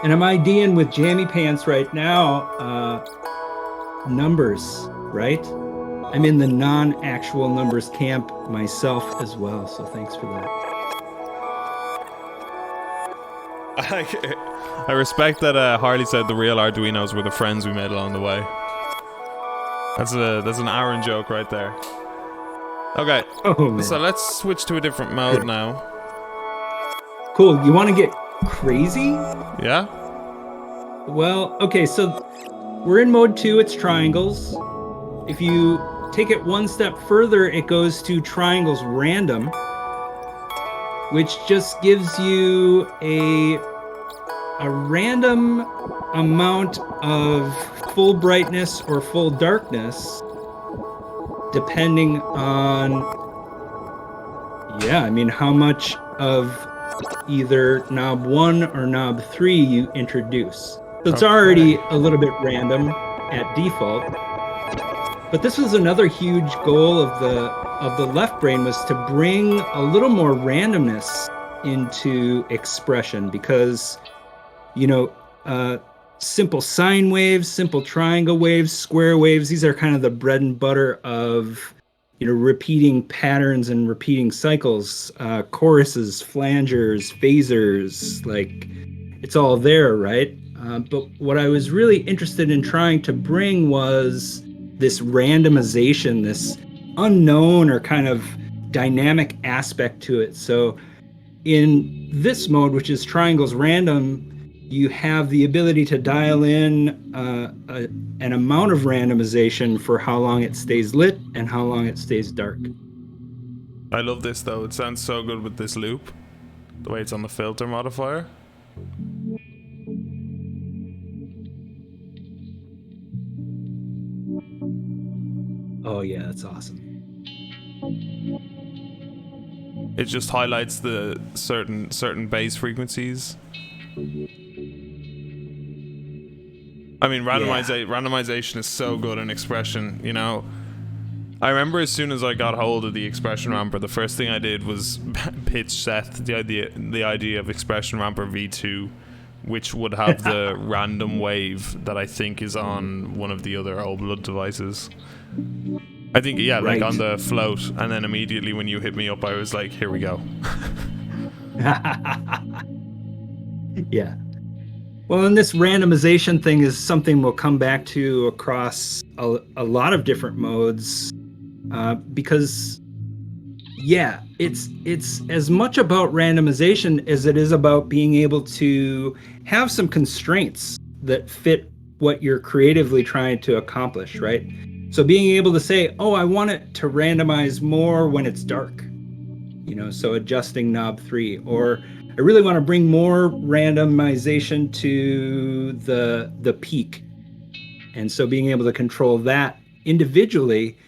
And I'm IDing with Jammy Pants right now. Numbers, right? I'm in the non-actual numbers camp myself as well, so thanks for that. I respect that Harley said the real Arduinos were the friends we made along the way. That's an Aaron joke right there. Okay, so let's switch to a different mode now. Cool, you want to get crazy? Yeah? Well, okay, so we're in mode 2, it's triangles. If you take it one step further, it goes to triangles random, which just gives you a random amount of full brightness or full darkness, depending on, how much of either knob 1 or knob 3 you introduce. So it's already a little bit random at default. But this was another huge goal of the left brain, was to bring a little more randomness into expression, because simple sine waves, simple triangle waves, square waves, these are kind of the bread and butter of repeating patterns and repeating cycles, choruses, flangers, phasers, like it's all there, right? But what I was really interested in trying to bring was this randomization, this unknown or kind of dynamic aspect to it. So in this mode, which is triangles random, you have the ability to dial in an amount of randomization for how long it stays lit and how long it stays dark. I love this, though. It sounds so good with this loop, the way it's on the filter modifier. Oh yeah, that's awesome. It just highlights the certain bass frequencies. I mean, randomization is so good in expression, I remember as soon as I got hold of the expression ramper, the first thing I did was pitch set the idea of expression ramper V2, which would have the random wave that I think is on one of the other Old Blood devices. I think, like on the float, and then immediately when you hit me up, I was like, here we go. Yeah. Well, and this randomization thing is something we'll come back to across a lot of different modes, because, it's as much about randomization as it is about being able to have some constraints that fit what you're creatively trying to accomplish, right? So being able to say, oh, I want it to randomize more when it's dark, so adjusting knob 3, or I really want to bring more randomization to the peak. And so being able to control that individually,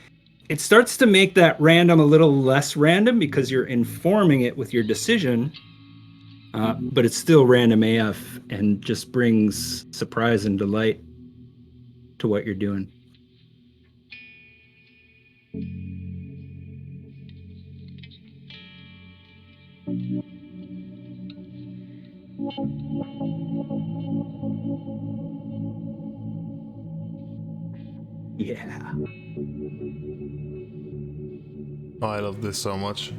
it starts to make that random a little less random because you're informing it with your decision, but it's still random AF and just brings surprise and delight. to what you're doing. Yeah. Oh, I love this so much.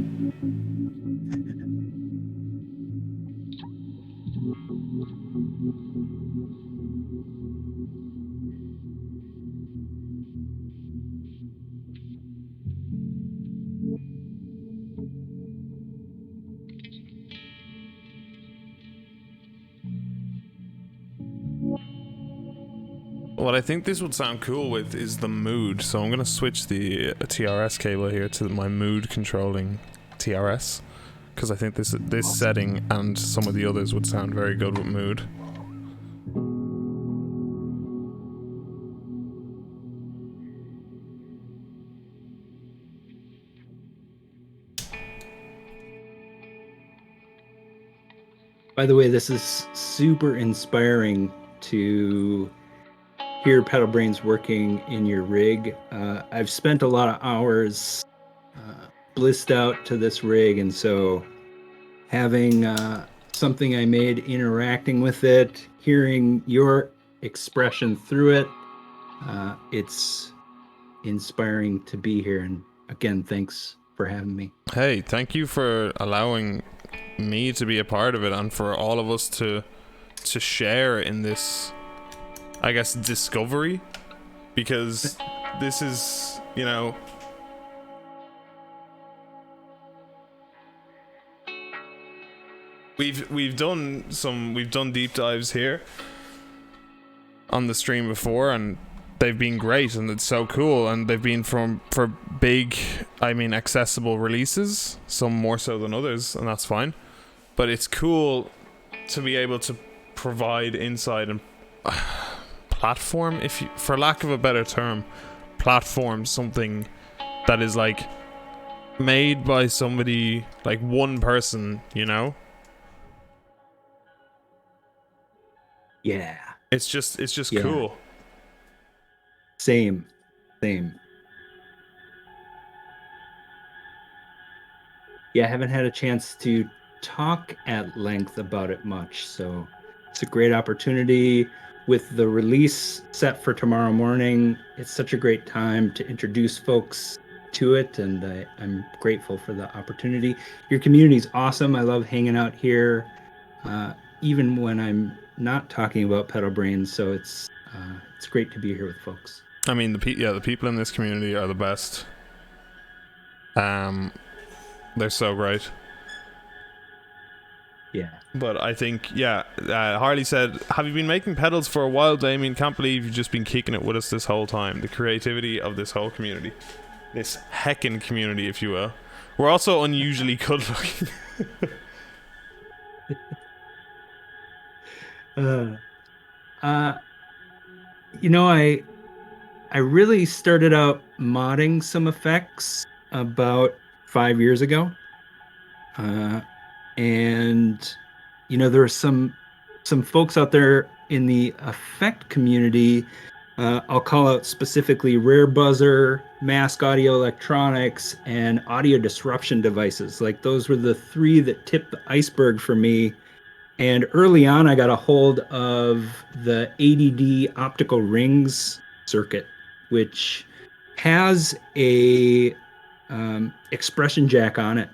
What I think this would sound cool with is the mood. So I'm going to switch the TRS cable here to my mood controlling TRS, because I think this setting and some of the others would sound very good with mood. By the way, this is super inspiring to hear Pedalbrainz working in your rig. I've spent a lot of hours blissed out to this rig, and so having something I made interacting with it, hearing your expression through it, it's inspiring to be here. And again, thanks for having me. Hey, thank you for allowing me to be a part of it, and for all of us to share in this, I guess, discovery, because this is, you know, we've done deep dives here on the stream before, and they've been great, and it's so cool, and they've been for big, I mean, accessible releases, some more so than others, and that's fine. But it's cool to be able to provide insight and platform, if you, for lack of a better term, platform something that is like made by somebody, like one person, you know? Yeah. It's just cool. Same. Yeah, I haven't had a chance to talk at length about it much, so it's a great opportunity. With the release set for tomorrow morning, it's such a great time to introduce folks to it, and I'm grateful for the opportunity. Your community is awesome. I love hanging out here, even when I'm not talking about Pedalbrainz, so it's great to be here with folks. I mean, the people in this community are the best. They're so great. Yeah. But I think, Harley said, have you been making pedals for a while, Damien? Can't believe you've just been kicking it with us this whole time. The creativity of this whole community. This heckin' community, if you will. We're also unusually good looking. You know, I really started out modding some effects about 5 years ago. And you know, there are some folks out there in the effect community. I'll call out specifically Rare Buzzer, Mask Audio Electronics, and Audio Disruption Devices. Like, those were the three that tipped the iceberg for me. And early on, I got a hold of the ADD optical rings circuit, which has a expression jack on it.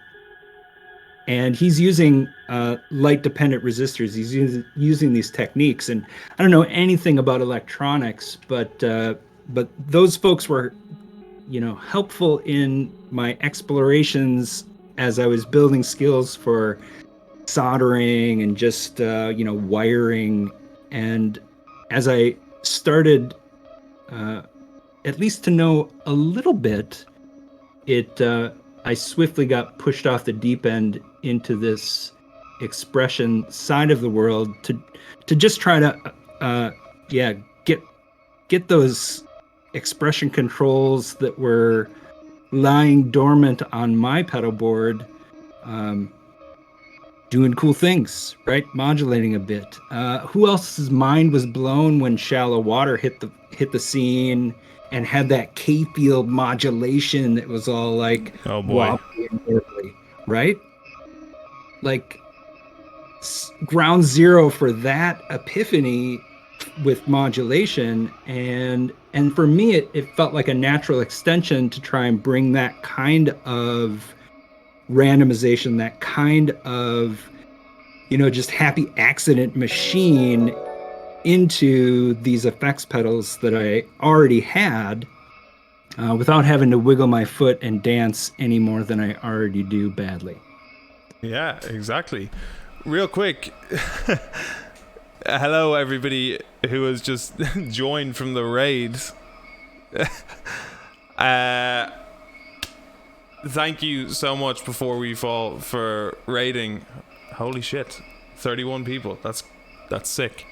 And he's using light-dependent resistors. He's using these techniques. And I don't know anything about electronics, but those folks were, you know, helpful in my explorations as I was building skills for soldering and just you know, wiring. And as I started at least to know a little bit, I swiftly got pushed off the deep end into this expression side of the world to just try to get those expression controls that were lying dormant on my pedal board doing cool things, right? Modulating a bit. Who else's mind was blown when Shallow Water hit the scene and had that K field modulation that was all like Oh boy. wobbly and whirly, right? Like ground zero for that epiphany with modulation, and for me it felt like a natural extension to try and bring that kind of randomization, that kind of just happy accident machine into these effects pedals that I already had, without having to wiggle my foot and dance any more than I already do badly. Yeah, exactly. Real quick. Hello, everybody who has just joined from the raid. Thank you so much before we fall for raiding. Holy shit, 31 people. That's sick.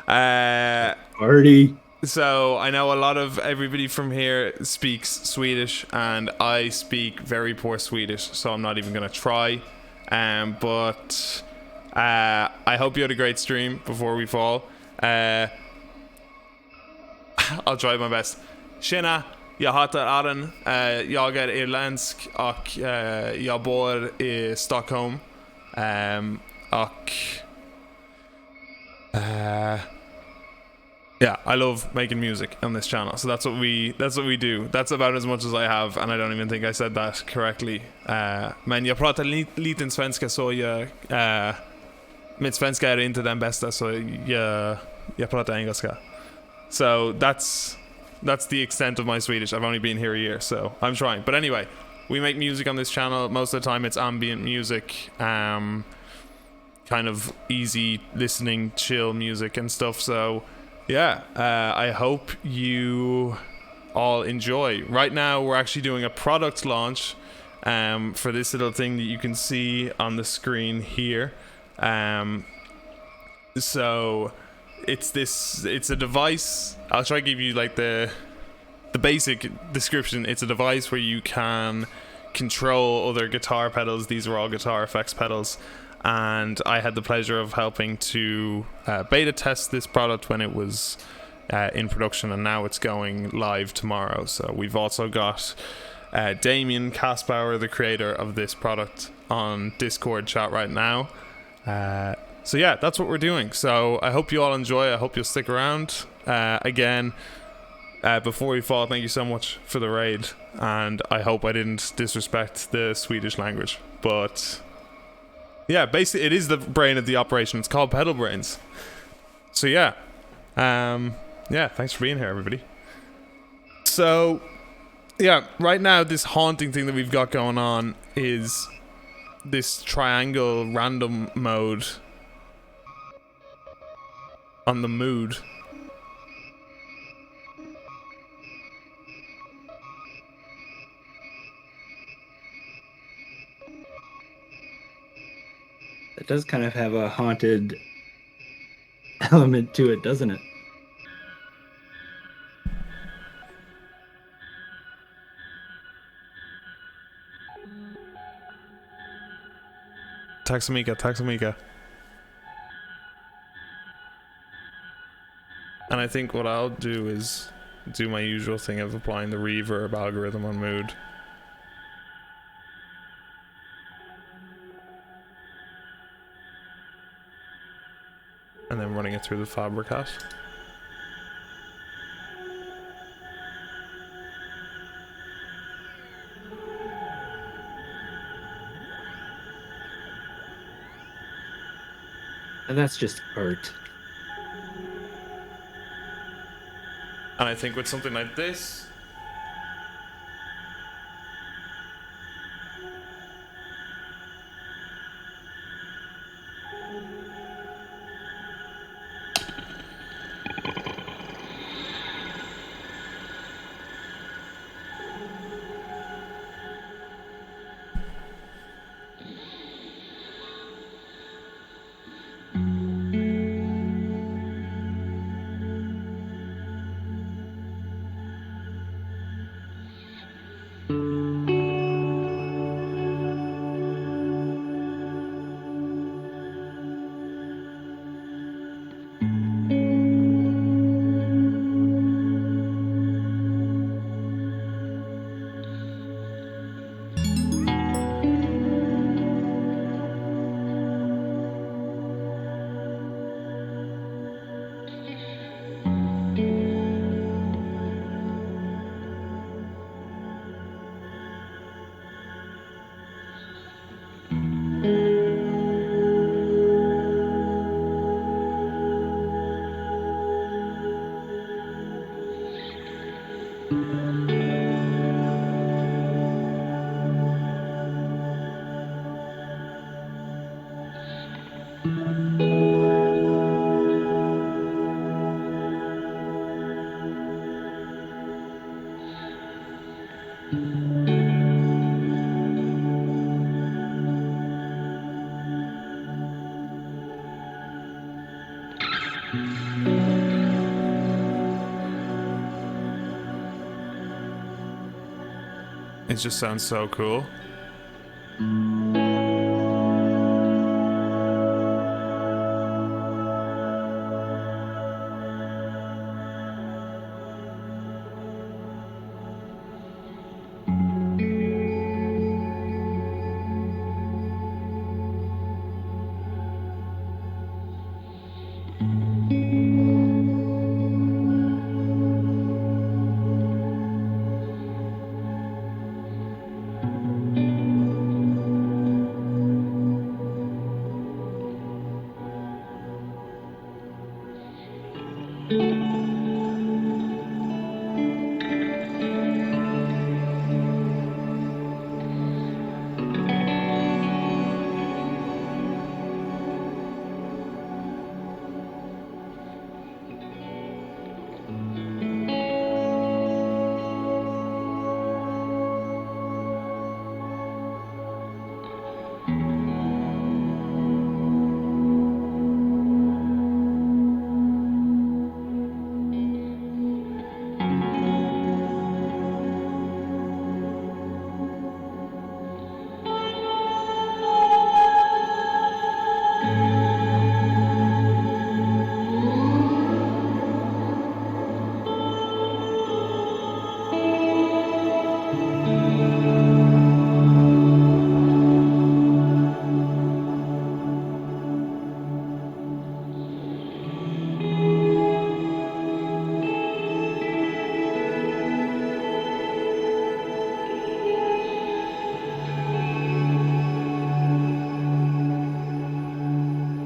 Party. So I know a lot of everybody from here speaks Swedish, and I speak very poor Swedish, so I'm not even gonna try. But I hope you had a great stream before we fall. I'll try my best. Tjena, jag heter Aron. Jag är irländsk och jag bor I Stockholm. Och yeah, I love making music on this channel, so that's what we do. That's about as much as I have, and I don't even think I said that correctly. Men jag pratar liten svenska, så mitt svenska är inte den bästa, så jag pratar engelska. So that's the extent of my Swedish. I've only been here a year, so I'm trying. But anyway, we make music on this channel. Most of the time it's ambient music, kind of easy listening, chill music and stuff. So yeah, I hope you all enjoy. Right now we're actually doing a product launch for this little thing that you can see on the screen here. So it's a device. I'll try to give you like the basic description. It's a device where you can control other guitar pedals. These are all guitar effects pedals, and I had the pleasure of helping to beta test this product when it was in production, and now it's going live tomorrow. So we've also got Damien Kaspauer, the creator of this product, on Discord chat right now. So yeah, that's what we're doing. So I hope you all enjoy. I hope you'll stick around. Again, before we fall, thank you so much for the raid, and I hope I didn't disrespect the Swedish language. But yeah, basically it is the brain of the operation. It's called Pedalbrainz. So yeah, yeah, thanks for being here, everybody. So yeah, right now this haunting thing that we've got going on is this triangle random mode on the mood. It does kind of have a haunted element to it, doesn't it? Taxamica. And I think what I'll do is do my usual thing of applying the reverb algorithm on mood. And then running it through the Fabricat. And that's just art. And I think with something like this, It just sounds so cool.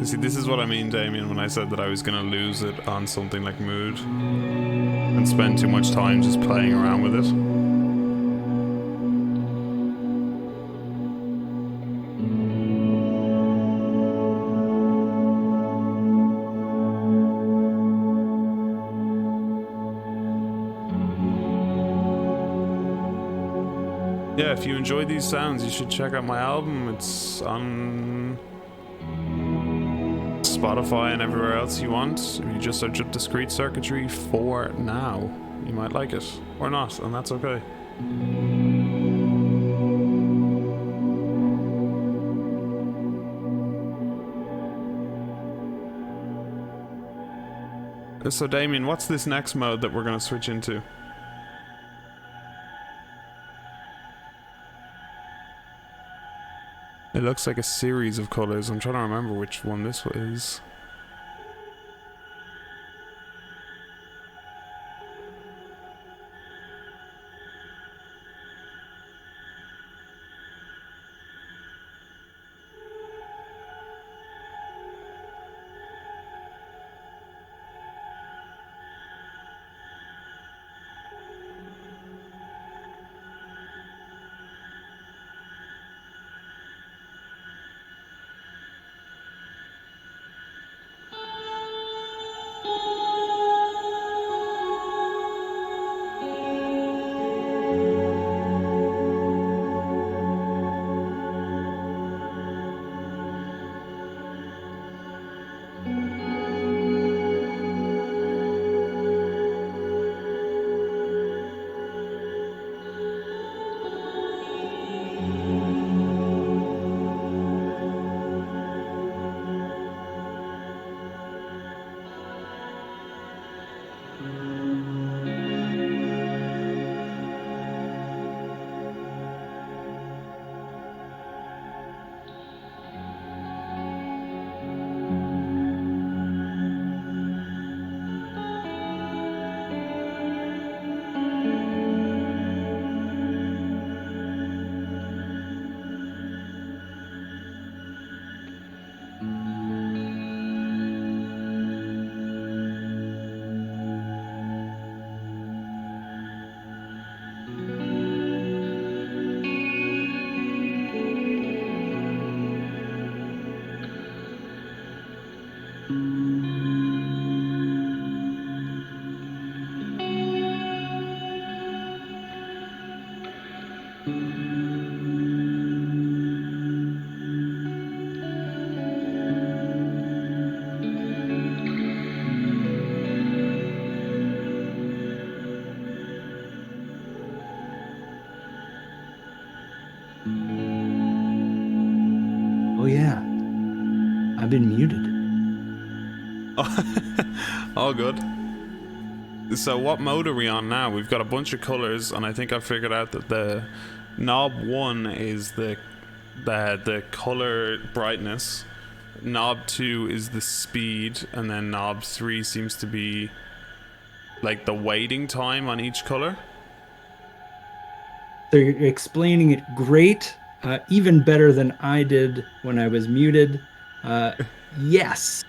See, this is what I mean, Damien, when I said that I was going to lose it on something like Mood and spend too much time just playing around with it. Yeah, if you enjoy these sounds, you should check out my album. It's on Spotify and everywhere else you want. If you just search up Discrete Circuitry for now, you might like it or not, and that's okay. So Damien, what's this next mode that we're going to switch into? It looks like a series of colors. I'm trying to remember which one this is. Oh yeah, I've been muted. All good. So what mode are we on now? We've got a bunch of colors, and I think I figured out that the knob 1 is the color brightness, knob 2 is the speed, and then knob 3 seems to be like the waiting time on each color. So you're explaining it great, even better than I did when I was muted. Yes,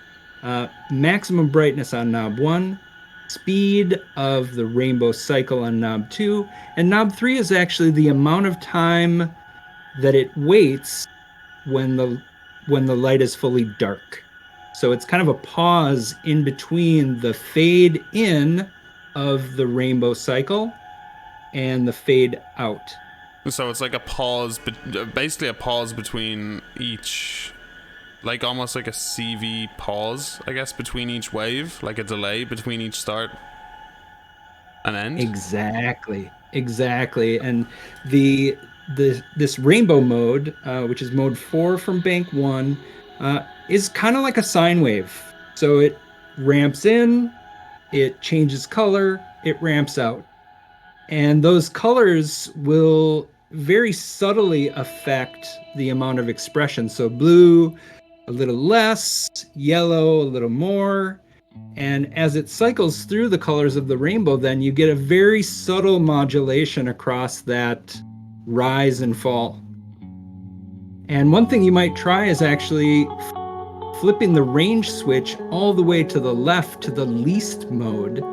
maximum brightness on knob 1, speed of the rainbow cycle on knob 2, and knob 3 is actually the amount of time that it waits when the light is fully dark. So it's kind of a pause in between the fade in of the rainbow cycle and the fade out. So it's like a pause, basically a pause between each, like almost like a CV pause, I guess, between each wave, like a delay between each start and end. Exactly. And this rainbow mode, which is mode 4 from bank 1, is kind of like a sine wave. So it ramps in, it changes color, it ramps out. And those colors will very subtly affect the amount of expression. So blue, a little less, yellow, a little more. And as it cycles through the colors of the rainbow, then you get a very subtle modulation across that rise and fall. And one thing you might try is actually flipping the range switch all the way to the left to the least mode.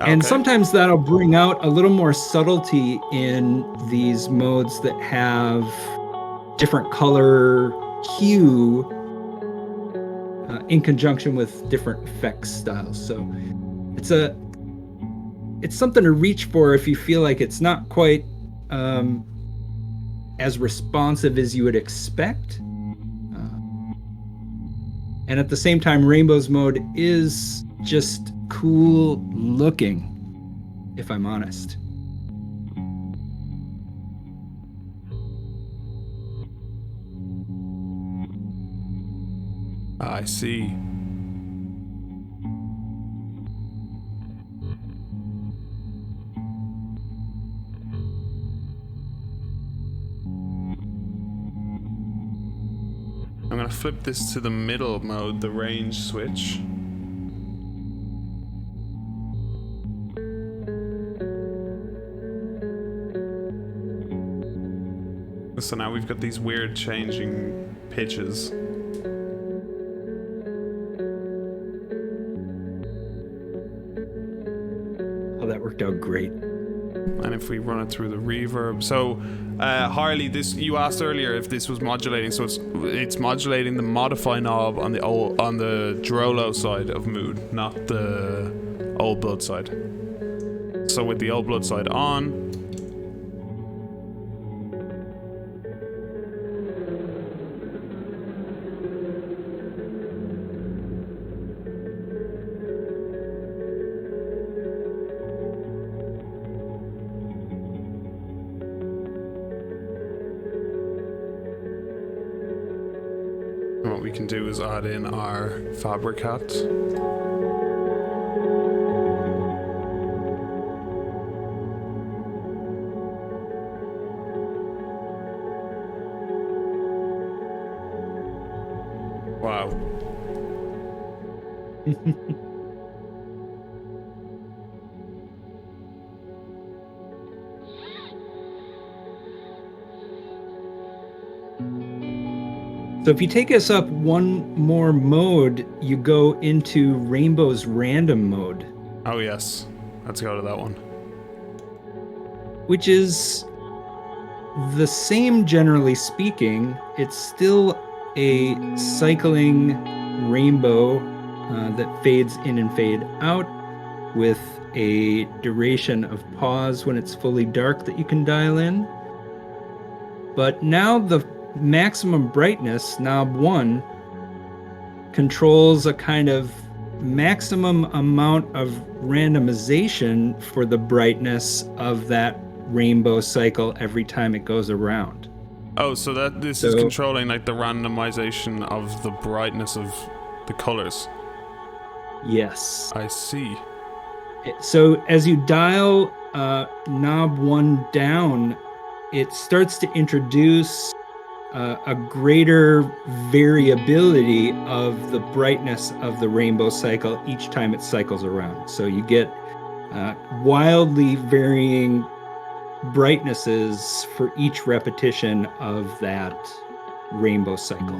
And sometimes that'll bring out a little more subtlety in these modes that have different color hue in conjunction with different effects styles. So it's something to reach for if you feel like it's not quite as responsive as you would expect. And at the same time, Rainbow's mode is just cool looking, if I'm honest. I see. I'm gonna flip this to the middle mode, the range switch. So now we've got these weird changing pitches. Oh, that worked out great. And if we run it through the reverb, so Harley, this you asked earlier if this was modulating, so it's modulating the modify knob on the Drolo side of mood, not the old blood side. So with the old blood side on, what we can do is add in our Fabricat. Wow. So if you take us up one more mode, you go into Rainbow's random mode. Oh yes, let's go to that one. Which is the same, generally speaking. It's still a cycling rainbow that fades in and fade out. with a duration of pause when it's fully dark that you can dial in. But now the maximum brightness, knob 1, controls a kind of maximum amount of randomization for the brightness of that rainbow cycle every time it goes around. Oh, so this is controlling like the randomization of the brightness of the colors. Yes. I see. So as you dial knob 1 down, it starts to introduce a greater variability of the brightness of the rainbow cycle each time it cycles around. So you get wildly varying brightnesses for each repetition of that rainbow cycle.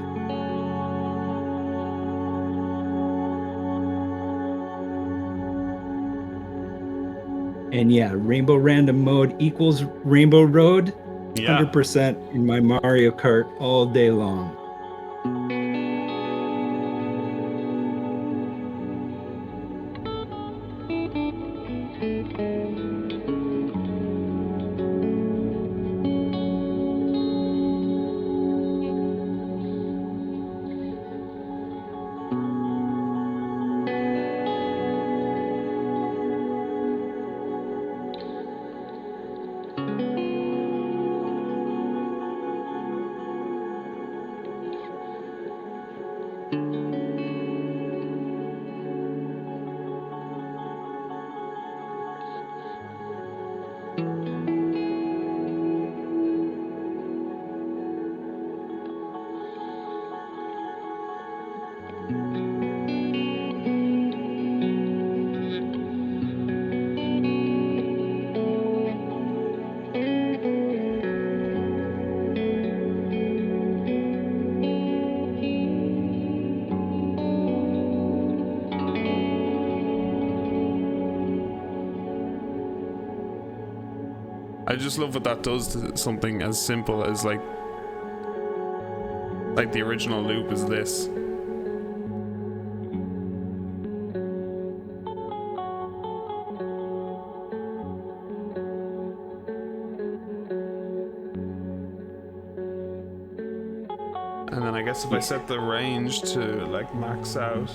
And yeah, rainbow random mode equals rainbow road. 100% in my Mario Kart all day long. I just love what that does to something as simple as like the original loop is this. And then I guess if I set the range to like max out.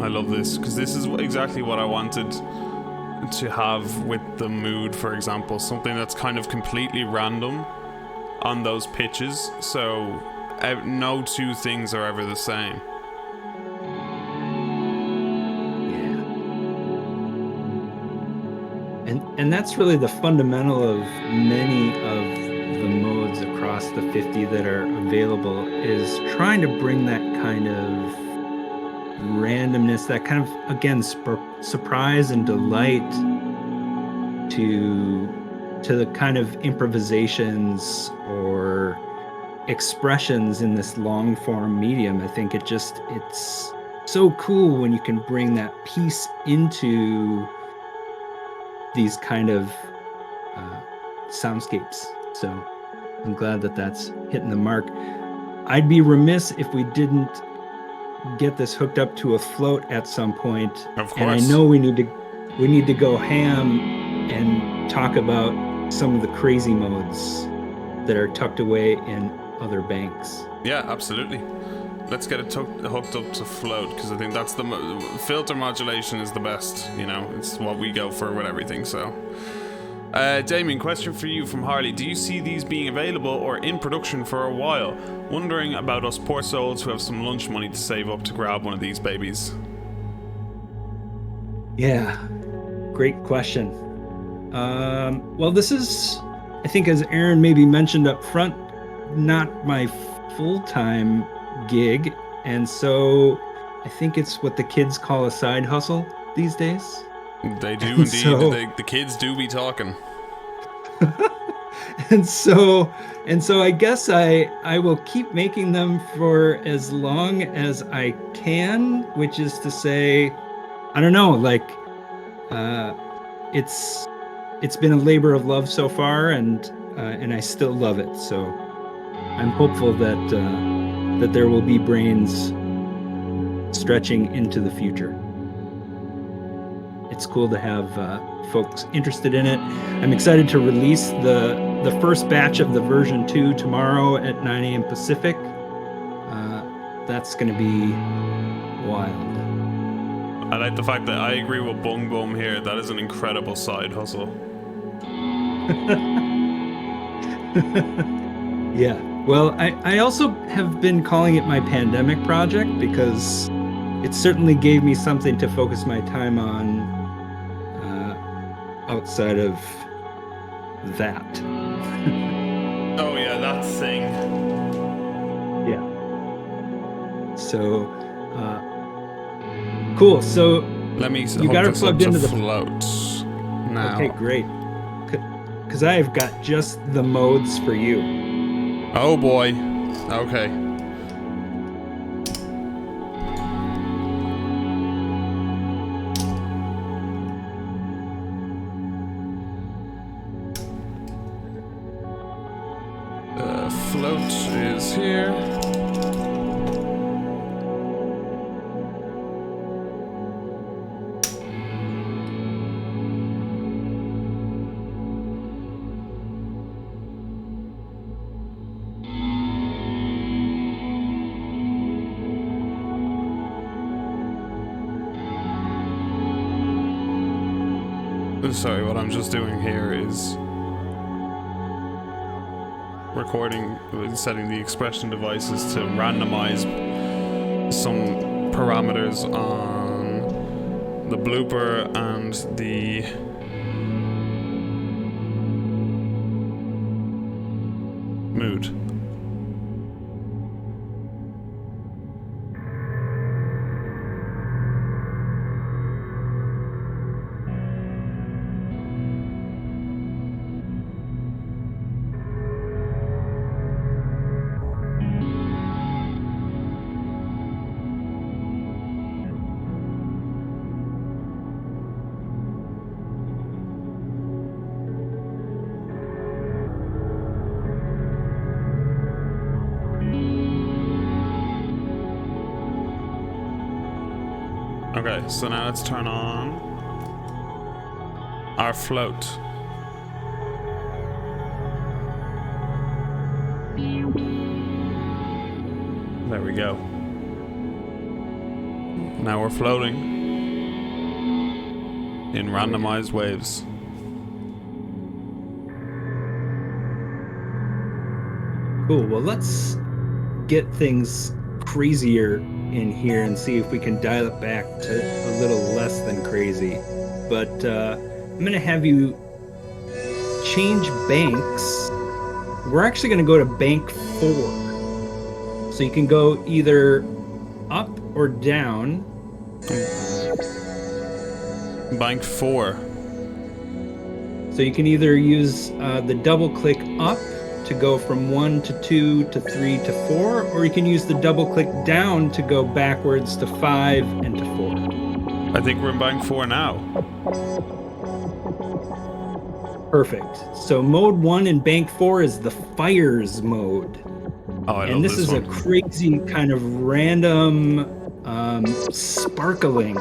I love this because this is exactly what I wanted to have with the mood, for example, something that's kind of completely random on those pitches, so no two things are ever the same. And that's really the fundamental of many of the modes across the 50 that are available, is trying to bring that kind of randomness, that kind of, again, surprise and delight to the kind of improvisations or expressions in this long form medium. I think it's so cool when you can bring that piece into these kind of soundscapes. So I'm glad that that's hitting the mark. I'd be remiss if we didn't get this hooked up to a float at some point. Of course. And I know we need to go ham and talk about some of the crazy modes that are tucked away in other banks. Yeah, absolutely. Let's get it hooked up to float, because I think that's the filter modulation is the best. You know, it's what we go for with everything. So, Damien, question for you from Harley: do you see these being available or in production for a while? Wondering about us poor souls who have some lunch money to save up to grab one of these babies. Yeah, great question. Well, this is, I think, as Aaron maybe mentioned up front, not my full-time gig, and so I think it's what the kids call a side hustle these days. They do indeed. So, the kids do be talking. and so I guess I will keep making them for as long as I can, which is to say, I don't know, like it's been a labor of love so far, and I still love it. So I'm hopeful that there will be brains stretching into the future. It's cool to have folks interested in it. I'm excited to release the first batch of the version 2 tomorrow at 9 a.m. Pacific. That's going to be wild. I like the fact that I agree with Bung Bum here. That is an incredible side hustle. Yeah. Well, I also have been calling it my pandemic project because it certainly gave me something to focus my time on outside of that. Oh yeah, that thing. Yeah. So, cool. So let me. You got it plugged into the float now. Okay, great. Because I have got just the modes for you. Oh boy. Okay. The float is here. Sorry, what I'm just doing here is recording, setting the expression devices to randomize some parameters on the blooper and the mood. Okay, so now let's turn on our float. There we go. Now we're floating in randomized waves. Cool. Well, let's get things crazier in here and see if we can dial it back to a little less than crazy. But I'm going to have you change banks. We're actually going to go to bank 4. So you can go either up or down. Bank 4. So you can either use the double click up to go from 1 to 2 to 3 to 4, or you can use the double click down to go backwards to 5 and to 4. I think we're in bank 4 now. Perfect. So mode 1 in bank 4 is the fires mode. Oh, I and love this is one. a crazy kind of random sparkling.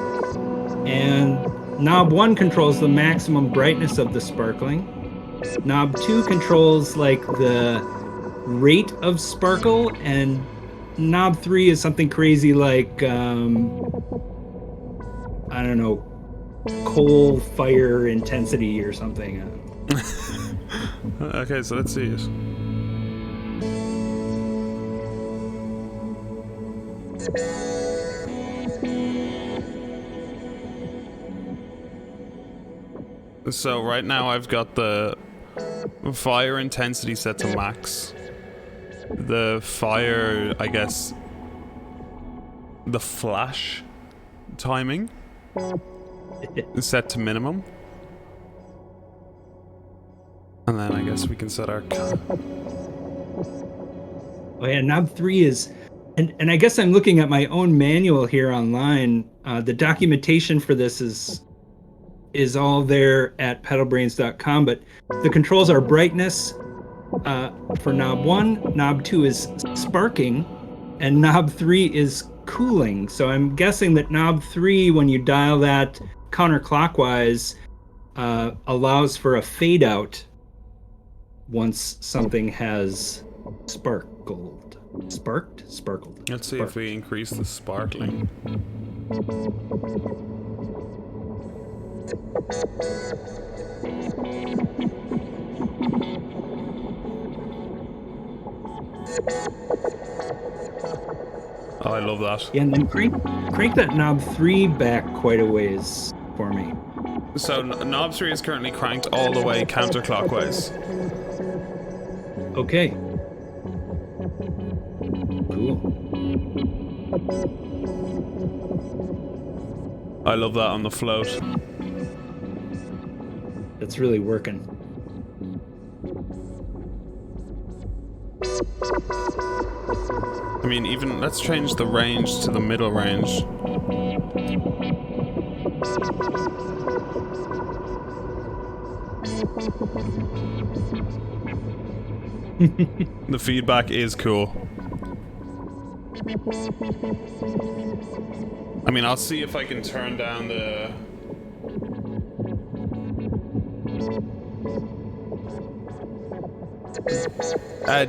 And knob 1 controls the maximum brightness of the sparkling. Knob 2 controls like the rate of sparkle, and knob 3 is something crazy like I don't know, coal fire intensity or something. Okay, so let's see it. So right now I've got the fire intensity set to max. The fire, I guess, the flash timing is set to minimum. And then I guess we can set our... Oh yeah, knob 3 is... And I guess I'm looking at my own manual here online. The documentation for this is all there at pedalbrainz.com, but the controls are brightness for knob 1, knob 2 is sparking, and knob 3 is cooling. So I'm guessing that knob 3, when you dial that counterclockwise, allows for a fade out once something has sparkled. Sparkled. Let's see if we increase the sparkling. Oh, I love that. Yeah, and then crank that knob 3 back quite a ways for me. So knob 3 is currently cranked all the way counterclockwise. Okay. Cool. I love that on the float. That's really working. I mean, even let's change the range to the middle range. The feedback is cool. I mean, I'll see if I can turn down the...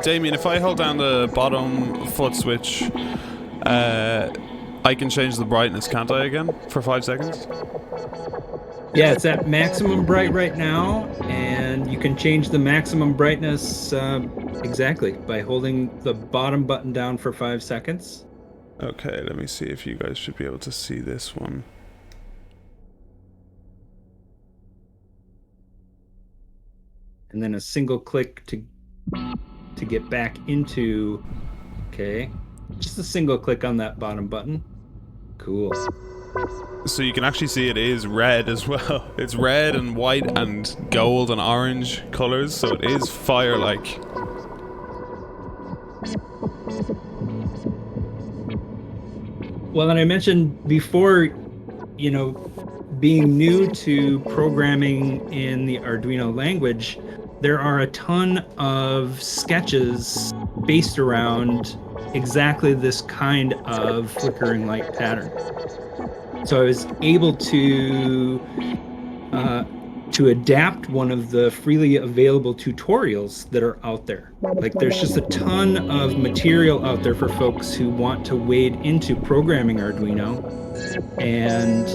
Damien, if I hold down the bottom foot switch, I can change the brightness, can't I, again? For 5 seconds? Yeah, it's at maximum bright right now, and you can change the maximum brightness exactly by holding the bottom button down for 5 seconds. Okay, let me see if you guys should be able to see this one. And then a single click to get back into... Okay, just a single click on that bottom button. Cool. So you can actually see it is red as well. It's red and white and gold and orange colors, so it is fire-like. Well, and I mentioned before, you know, being new to programming in the Arduino language, there are a ton of sketches based around exactly this kind of flickering light pattern. So I was able to adapt one of the freely available tutorials that are out there. Like, there's just a ton of material out there for folks who want to wade into programming Arduino, and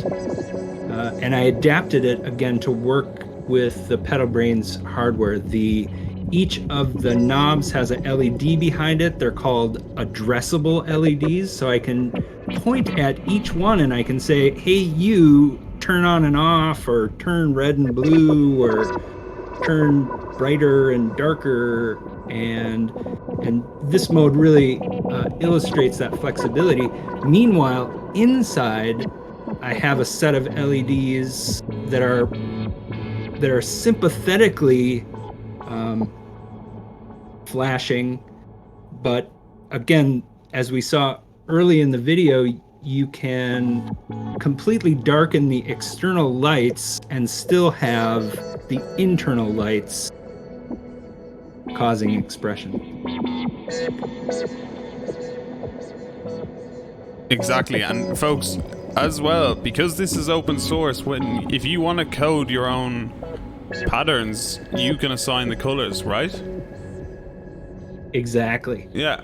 I adapted it again to work with the Pedalbrainz hardware. Each of the knobs has a LED behind it. They're called addressable LEDs, so I can point at each one and I can say, hey, you turn on and off, or turn red and blue, or turn brighter and darker, and this mode really illustrates that flexibility. Meanwhile, inside I have a set of LEDs that are that are sympathetically flashing, but again, as we saw early in the video, you can completely darken the external lights and still have the internal lights causing expression. Exactly, and folks, as well, because this is open source, if you want to code your own patterns, you can assign the colors, right? Exactly. Yeah.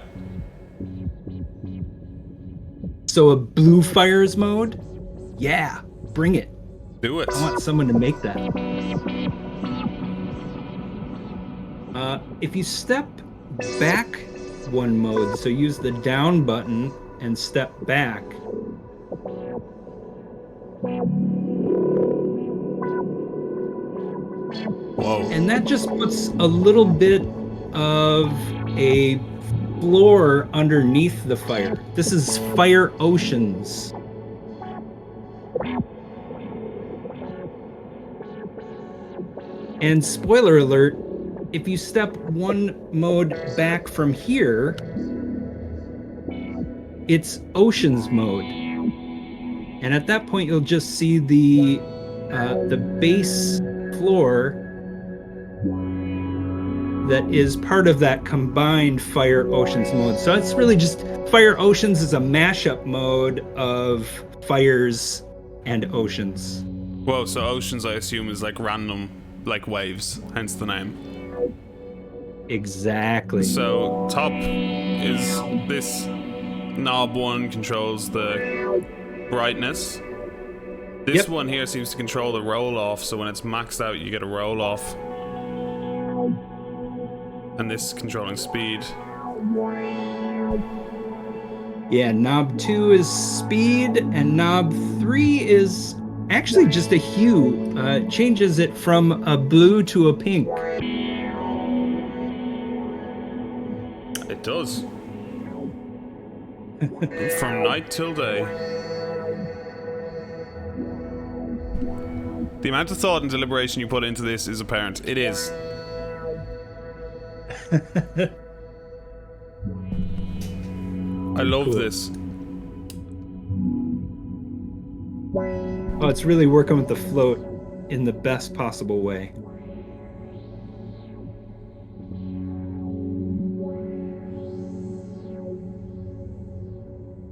So a blue fires mode? Yeah, bring it. Do it. I want someone to make that. If you step back one mode, so use the down button and step back. Whoa. And that just puts a little bit of a floor underneath the fire. This is Fire Oceans. And spoiler alert, if you step one mode back from here, it's Oceans mode. And at that point, you'll just see the base floor that is part of that combined Fire Oceans mode. So it's really just Fire Oceans is a mashup mode of fires and oceans. Whoa, so oceans I assume is like random, like waves, hence the name. Exactly. So top is this knob one controls the brightness. This one here seems to control the roll off, so when it's maxed out you get a roll off. And this controlling speed. Yeah, knob 2 is speed, and knob 3 is actually just a hue. Changes it from a blue to a pink. It does. From night till day. The amount of thought and deliberation you put into this is apparent. It is. I love this. Oh, it's really working with the float in the best possible way.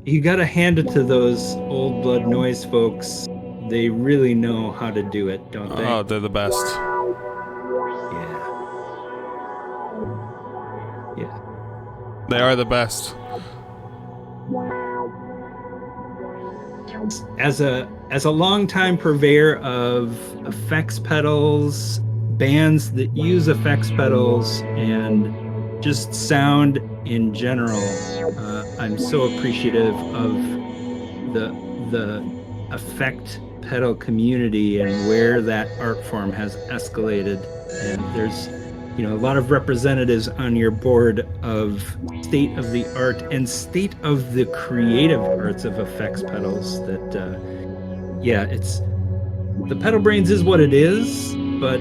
You gotta hand it to those Old Blood Noise folks. They really know how to do it, don't they? Oh, they're the best. Yeah. They are the best. As a longtime purveyor of effects pedals, bands that use effects pedals, and just sound in general, I'm so appreciative of the effect pedal community and where that art form has escalated. And there's a lot of representatives on your board of state of the art and state of the creative arts of effects pedals that it's the Pedalbrainz is what it is, but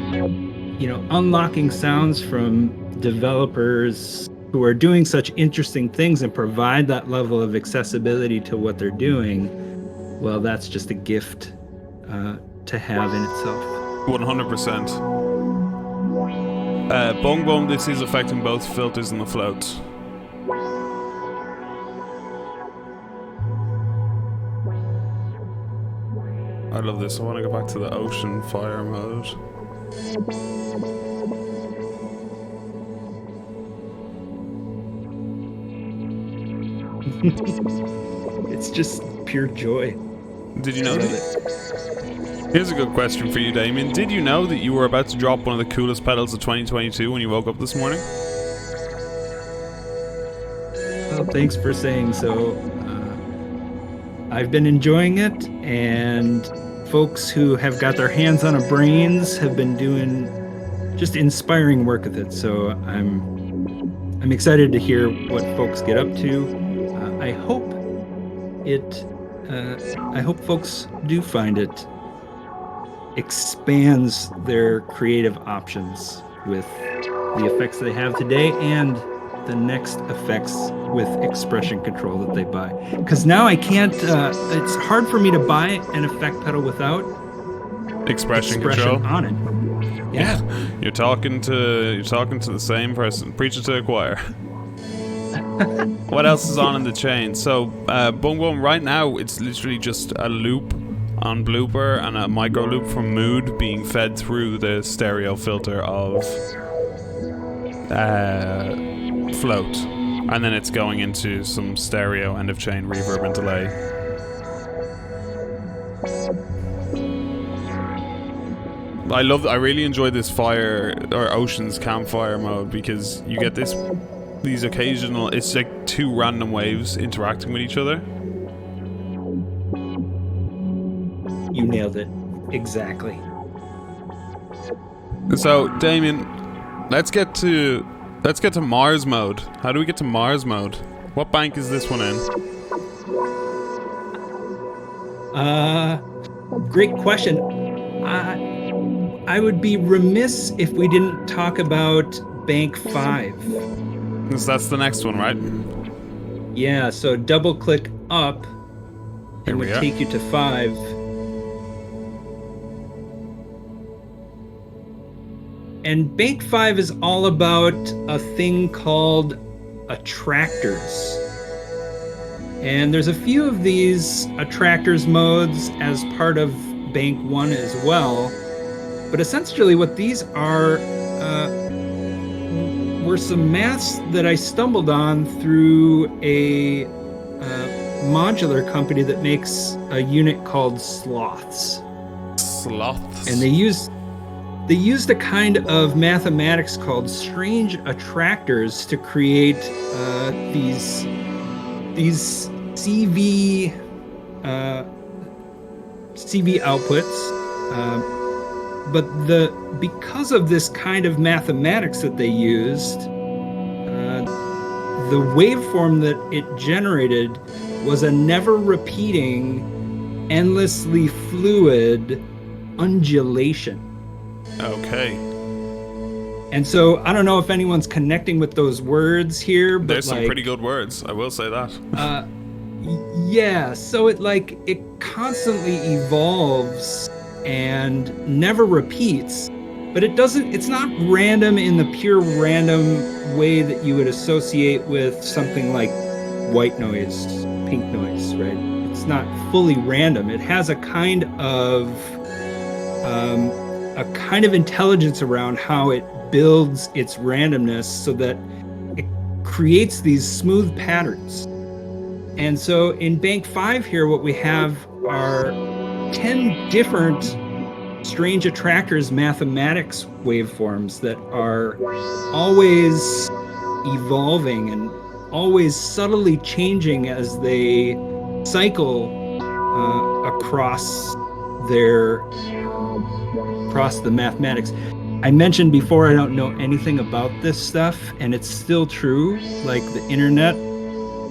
unlocking sounds from developers who are doing such interesting things and provide that level of accessibility to what they're doing, well, that's just a gift to have in itself. 100%. Bong Bong, this is affecting both filters and the floats. I love this. I want to go back to the ocean fire mode. It's just pure joy. Did you know that? Here's a good question for you, Damien. Did you know that you were about to drop one of the coolest pedals of 2022 when you woke up this morning? Well, thanks for saying so. I've been enjoying it, and folks who have got their hands on a Brainz have been doing just inspiring work with it. So I'm excited to hear what folks get up to. I hope folks do find it expands their creative options with the effects they have today and the next effects with expression control that they buy. Because now I can't, it's hard for me to buy an effect pedal without Expression control on it. Yeah. You're talking to the same person. Preacher to the choir. What else is on in the chain? So, Boom Boom, right now it's literally just a loop on blooper and a micro loop from mood being fed through the stereo filter of float, and then it's going into some stereo end of chain reverb and delay. I really enjoy this fire or oceans campfire mode because you get these occasional, it's like two random waves interacting with each other. You nailed it. Exactly. So, Damien, let's get to Mars mode. How do we get to Mars mode? What bank is this one in? Great question. I would be remiss if we didn't talk about Bank 5. So that's the next one, right? Yeah, so double click up and would take you to 5. And Bank 5 is all about a thing called attractors. And there's a few of these attractors modes as part of Bank 1 as well. But essentially what these are were some maths that I stumbled on through a modular company that makes a unit called Sloths. Sloths? And they used a kind of mathematics called strange attractors to create these CV outputs. But because of this kind of mathematics that they used, the waveform that it generated was a never repeating, endlessly fluid undulation. Okay. And so I don't know if anyone's connecting with those words here, but there's some pretty good words, I will say that. Yeah, so it constantly evolves and never repeats, but it's not random in the pure random way that you would associate with something like white noise, pink noise, right? It's not fully random. It has a kind of intelligence around how it builds its randomness so that it creates these smooth patterns. And so in Bank 5 here, what we have are 10 different strange attractors mathematics waveforms that are always evolving and always subtly changing as they cycle across the mathematics. I mentioned before I don't know anything about this stuff, and it's still true. Like the internet,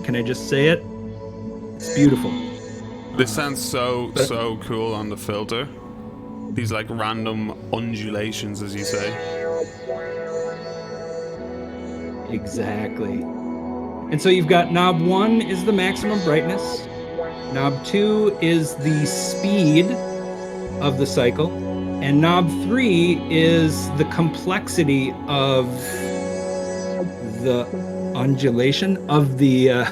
can I just say it? It's beautiful. This sounds so cool on the filter. These like random undulations, as you say. Exactly. And so you've got knob 1 is the maximum brightness. Knob 2 is the speed of the cycle. And knob 3 is the complexity of the undulation of the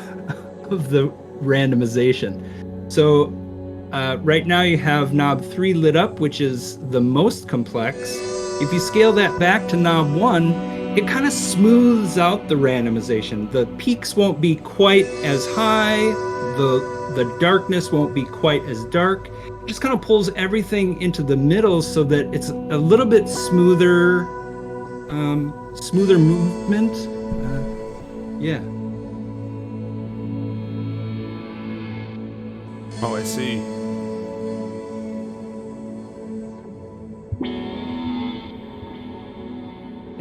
randomization. So right now you have knob 3 lit up, which is the most complex. If you scale that back to knob 1, it kind of smooths out the randomization. The peaks won't be quite as high, the darkness won't be quite as dark. It just kind of pulls everything into the middle so that it's a little bit smoother movement. Yeah. Oh, I see.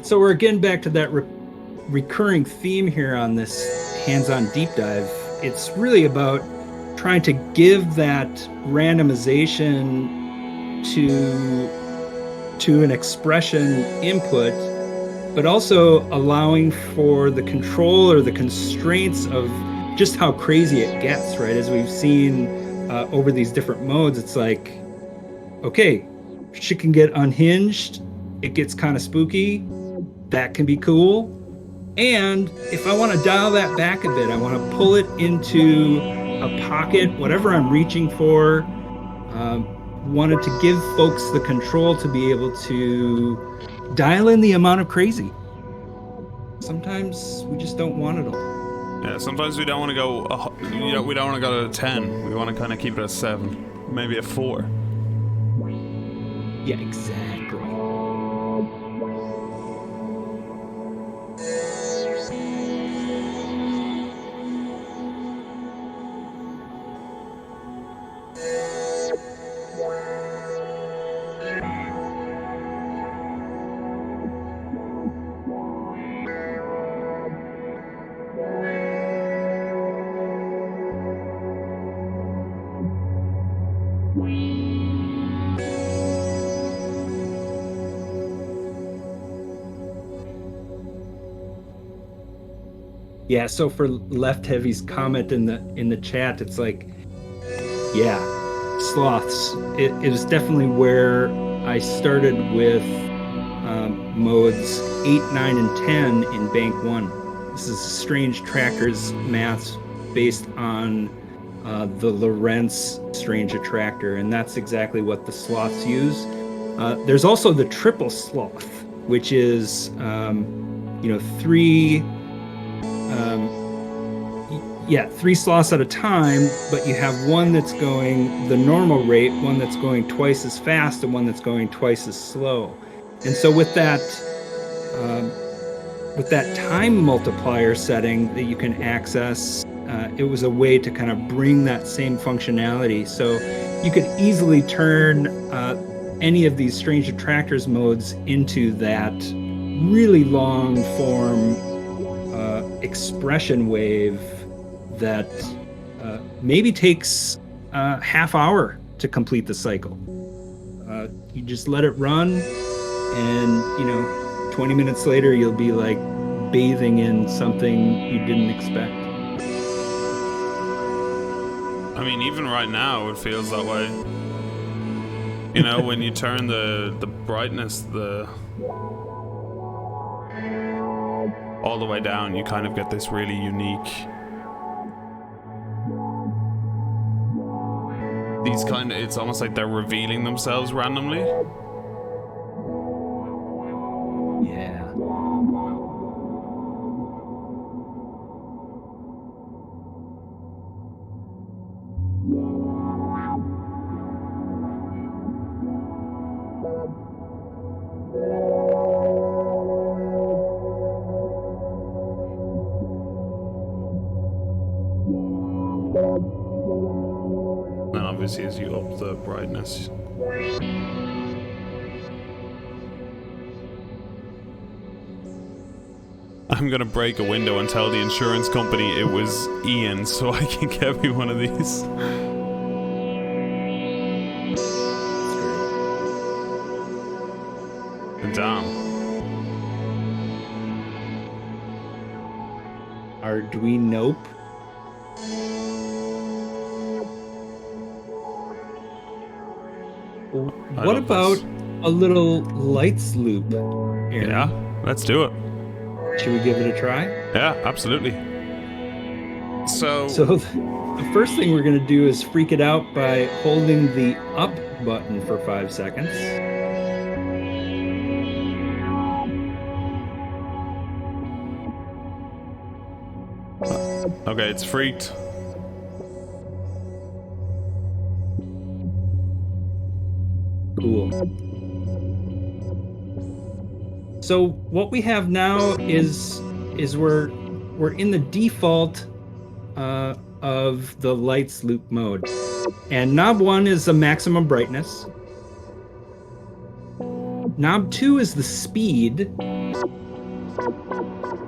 So we're again back to that recurring theme here on this hands-on deep dive. It's really about trying to give that randomization to an expression input, but also allowing for the control or the constraints of just how crazy it gets, right? As we've seen over these different modes, it's like, okay, shit can get unhinged, it gets kind of spooky, that can be cool. And if I want to dial that back a bit, I want to pull it into a pocket, whatever I'm reaching for, wanted to give folks the control to be able to dial in the amount of crazy. Sometimes we just don't want it all. Yeah, sometimes we don't want to go, we don't want to go to 10. We want to kind of keep it at 7, maybe at 4. Yeah, exactly. Yeah, so for Left Heavy's comment in the chat, it's like, yeah, sloths. It was definitely where I started with modes 8, 9, and 10 in Bank 1. This is Strange Trackers maths based on the Lorentz Strange Attractor, and that's exactly what the sloths use. There's also the triple sloth, which is, three sloths at a time, but you have one that's going the normal rate, one that's going twice as fast, and one that's going twice as slow. And so with that time multiplier setting that you can access, it was a way to kind of bring that same functionality. So you could easily turn any of these Strange Attractors modes into that really long form expression wave that maybe takes a half hour to complete the cycle. You just let it run, and 20 minutes later you'll be like bathing in something you didn't expect. I mean, even right now it feels that way. When you turn the brightness all the way down, you kind of get this really unique, it's almost like they're revealing themselves randomly. Yeah. And obviously as you up the brightness, I'm gonna break a window and tell the insurance company it was Ian so I can get me one of these. Damn. Arduino. What about a little lights loop, Aaron? Yeah, let's do it. Should we give it a try? Yeah, absolutely. So the first thing we're going to do is freak it out by holding the up button for 5 seconds. Okay, it's freaked. Cool. So what we have now is we're in the default of the lights loop mode, and knob 1 is the maximum brightness. Knob 2 is the speed,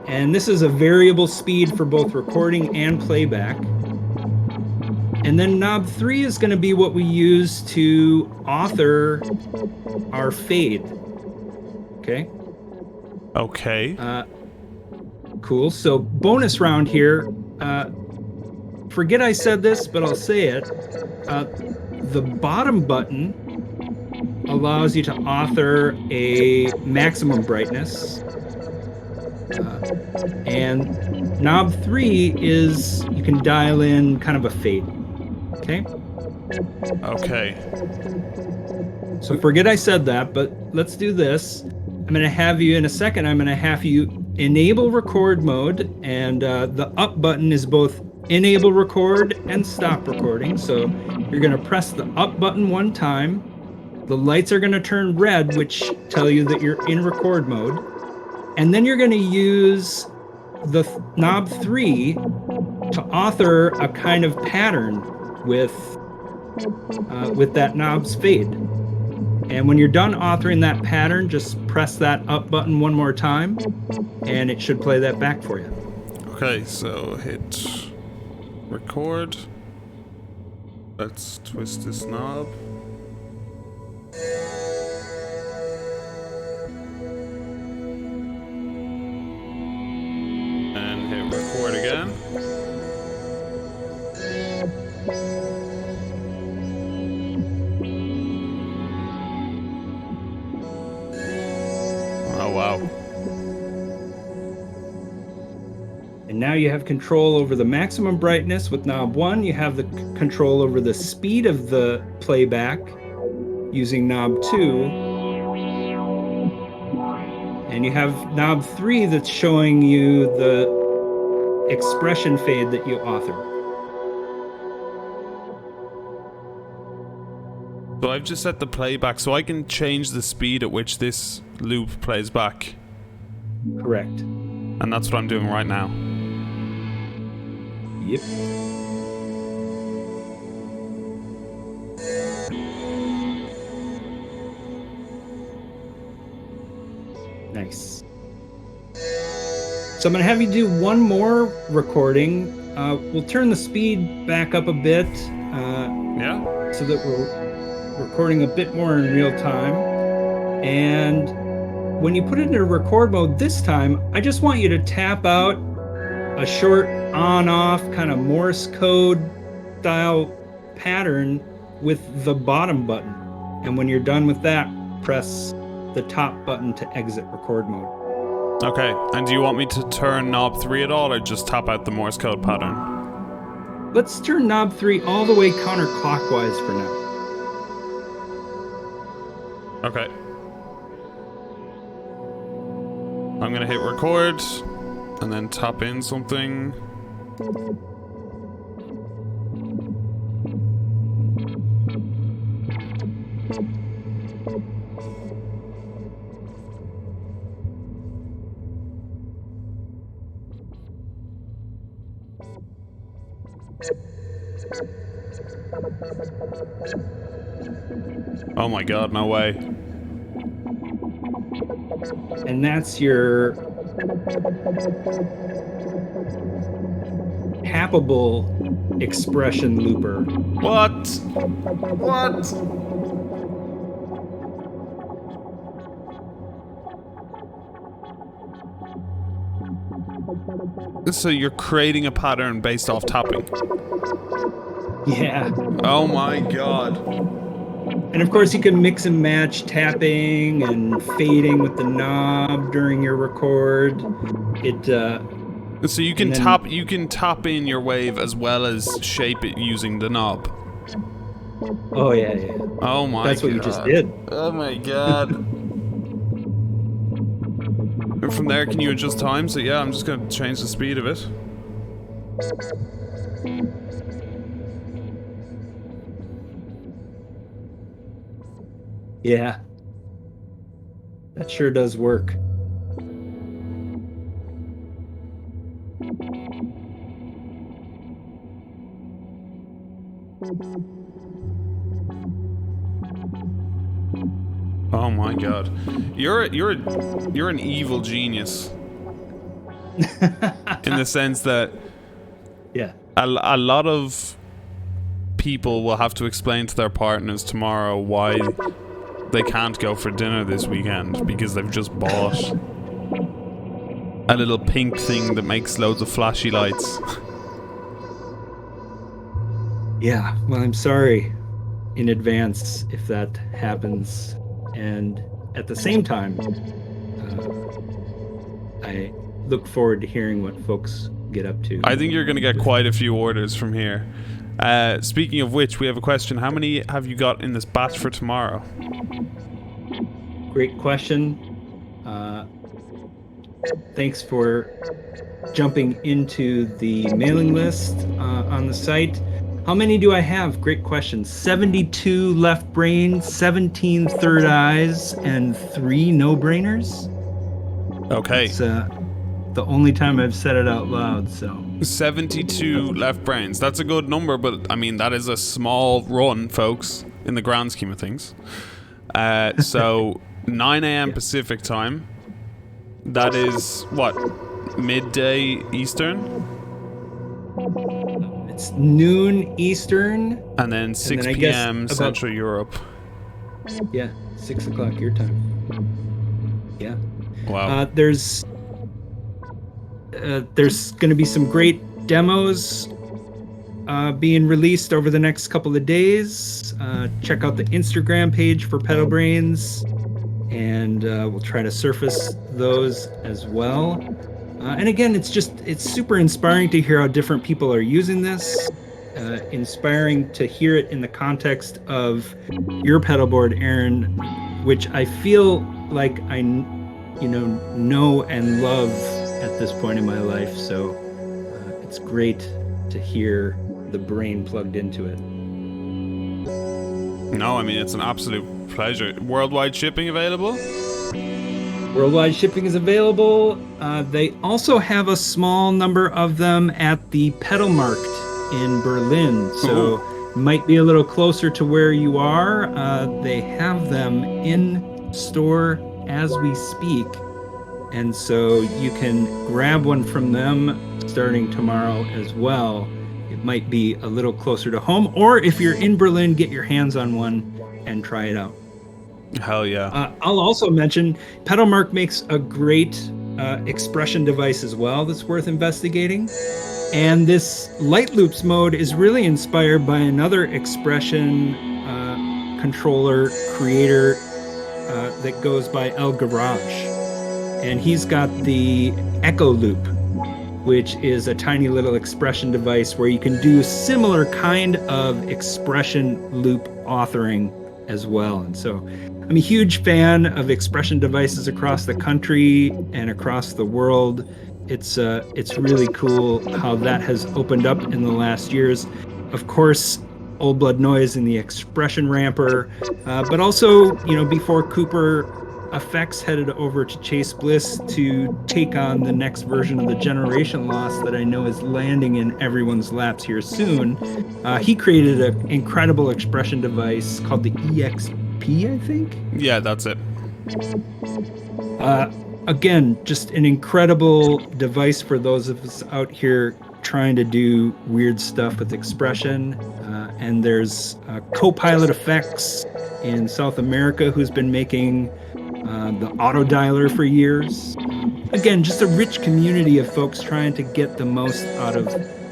and this is a variable speed for both recording and playback. And then knob 3 is going to be what we use to author our fade. Okay? Okay. Cool. So bonus round here. Forget I said this, but I'll say it. The bottom button allows you to author a maximum brightness. And knob 3 is you can dial in kind of a fade. Okay? Okay. So forget I said that, but let's do this. I'm going to have you in a second. I'm going to have you enable record mode, and the up button is both enable record and stop recording. So you're going to press the up button one time. The lights are going to turn red, which tell you that you're in record mode. And then you're going to use the knob 3 to author a kind of pattern with that knob's fade. And when you're done authoring that pattern, just press that up button one more time, and it should play that back for you. Okay, so hit record. Let's twist this knob. And hit record again. Oh, wow. And now you have control over the maximum brightness with knob 1. You have the control over the speed of the playback using knob 2. And you have knob 3 that's showing you the expression fade that you author. So I've just set the playback so I can change the speed at which this loop plays back. Correct. And that's what I'm doing right now. Yep. Nice. So I'm going to have you do one more recording. We'll turn the speed back up a bit. Yeah? So that we're recording a bit more in real time. And when you put it into record mode this time, I just want you to tap out a short on-off kind of Morse code style pattern with the bottom button. And when you're done with that, press the top button to exit record mode. Okay, and do you want me to turn knob 3 at all, or just tap out the Morse code pattern? Let's turn knob 3 all the way counterclockwise for now. Okay. I'm gonna hit record, and then tap in something. Oh my god, no way. And that's your tappable expression looper. What? What? So you're creating a pattern based off tapping? Yeah. Oh my god. And of course you can mix and match tapping and fading with the knob during your record. So you can tap in your wave as well as shape it using the knob. Oh yeah, yeah. Oh my god. That's what you just did. Oh my god. And from there, can you adjust time? So yeah, I'm just going to change the speed of it. Yeah. That sure does work. Oh my god. You're an evil genius. In the sense that yeah, a lot of people will have to explain to their partners tomorrow why they can't go for dinner this weekend because they've just bought a little pink thing that makes loads of flashy lights. Yeah, well, I'm sorry in advance if that happens. And at the same time, I look forward to hearing what folks get up to. I think you're going to get quite a few orders from here. Speaking of which, we have a question. How many have you got in this batch for tomorrow? Great question. Thanks for jumping into the mailing list on the site. How many do I have? Great question. 72 left brains, 17 third eyes, and 3 no-brainers. Okay. It's the only time I've said it out loud, so. 72 left brains. That's a good number, but I mean, that is a small run, folks, in the grand scheme of things. So 9 a.m. Pacific time. That is, what, midday Eastern? It's noon Eastern. And then 6 p.m. Central Europe. Yeah, 6 o'clock your time. Yeah. Wow. There's going to be some great demos being released over the next couple of days. Check out the Instagram page for Pedalbrainz, and we'll try to surface those as well. And again, it's super inspiring to hear how different people are using this. Inspiring to hear it in the context of your pedal board, Aaron, which I feel like I know and love at this point in my life. So it's great to hear the brain plugged into it. No, I mean, it's an absolute pleasure. Worldwide shipping available? Worldwide shipping is available. They also have a small number of them at the Pedalmarkt in Berlin, so might be a little closer to where you are. They have them in store as we speak, and so you can grab one from them starting tomorrow as well. It might be a little closer to home, or if you're in Berlin, get your hands on one and try it out. Hell yeah. I'll also mention Pedalmarkt makes a great expression device as well that's worth investigating. And this Light Loops mode is really inspired by another expression controller creator that goes by El Garage. And he's got the Echo Loop, which is a tiny little expression device where you can do similar kind of expression loop authoring as well. And so I'm a huge fan of expression devices across the country and across the world. It's really cool how that has opened up in the last years. Of course, Old Blood Noise and the Expression Ramper, but also, before Cooper Effects headed over to Chase Bliss to take on the next version of the Generation Loss that I know is landing in everyone's laps here soon. He created an incredible expression device called the EXP, I think? Yeah, that's it. Again, just an incredible device for those of us out here trying to do weird stuff with expression. And there's Copilot Effects in South America who's been making the auto dialer for years. Again, just a rich community of folks trying to get the most out of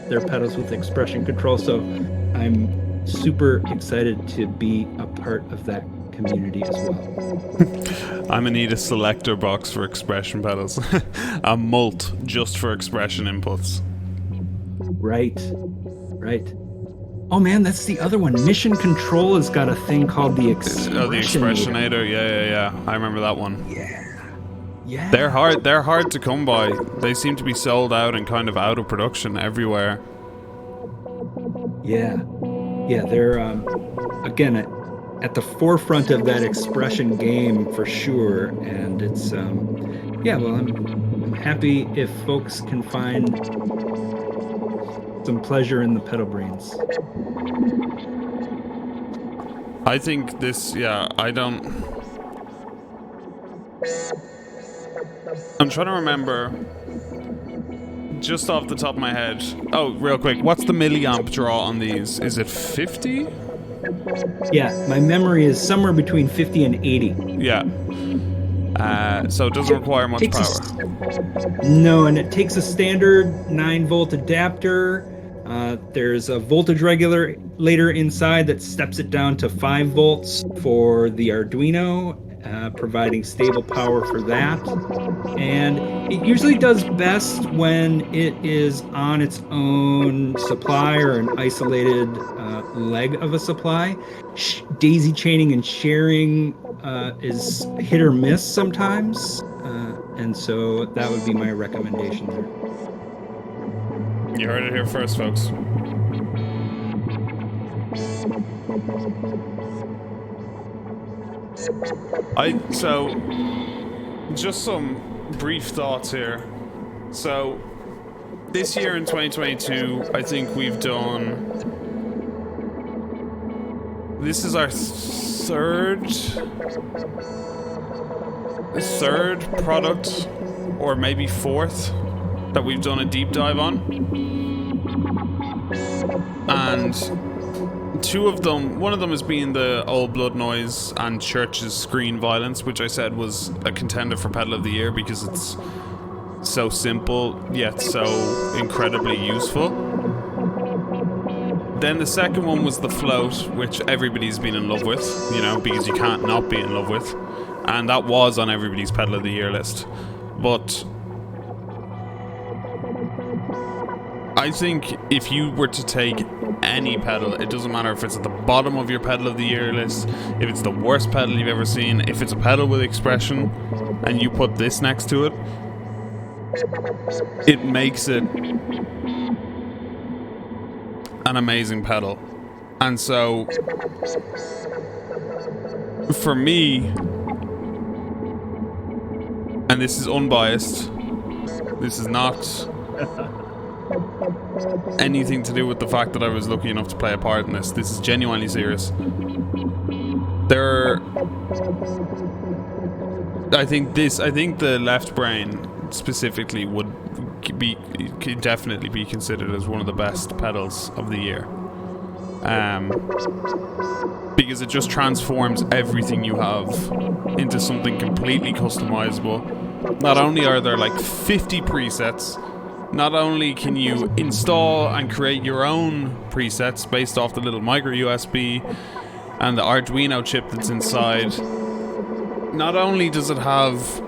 their pedals with expression control. So I'm super excited to be a part of that community as well. I'm gonna need a selector box for expression pedals. A mult just for expression inputs. Right. Oh man, that's the other one. Mission Control has got a thing called the Expressionator. Oh, the Expressionator. Yeah. I remember that one. Yeah. They're hard to come by. They seem to be sold out and kind of out of production everywhere. Yeah, they're again at the forefront of that expression game for sure, and it's I'm happy if folks can find some pleasure in the Pedalbrainz. I think this, I'm trying to remember just off the top of my head. Oh, real quick. What's the milliamp draw on these? Is it 50? Yeah, my memory is somewhere between 50 and 80. Yeah. So it doesn't require much power. No, and it takes a standard 9-volt adapter. There's a voltage regulator inside that steps it down to 5 volts for the Arduino, providing stable power for that. And it usually does best when it is on its own supply or an isolated leg of a supply. Daisy chaining and sharing is hit or miss sometimes, and so that would be my recommendation there. You heard it here first, folks. So just some brief thoughts here. So this year in 2022, I think we've done, this is our third product, or maybe fourth, that we've done a deep dive on. And two of them, one of them has been the Old Blood Noise and Church's Screen Violence, which I said was a contender for Pedal of the Year because it's so simple yet so incredibly useful. Then the second one was the Float, which everybody's been in love with, you know, because you can't not be in love with. And that was on everybody's Pedal of the Year list. But I think if you were to take any pedal, it doesn't matter if it's at the bottom of your Pedal of the Year list, if it's the worst pedal you've ever seen, if it's a pedal with expression and you put this next to it, it makes it an amazing pedal. And so for me, and this is unbiased, this is not anything to do with the fact that I was lucky enough to play a part in this. This is genuinely serious. I think the Left Brain specifically could definitely be considered as one of the best pedals of the year. Because it just transforms everything you have into something completely customizable. Not only are there like 50 presets, not only can you install and create your own presets based off the little micro USB and the Arduino chip that's inside, not only does it have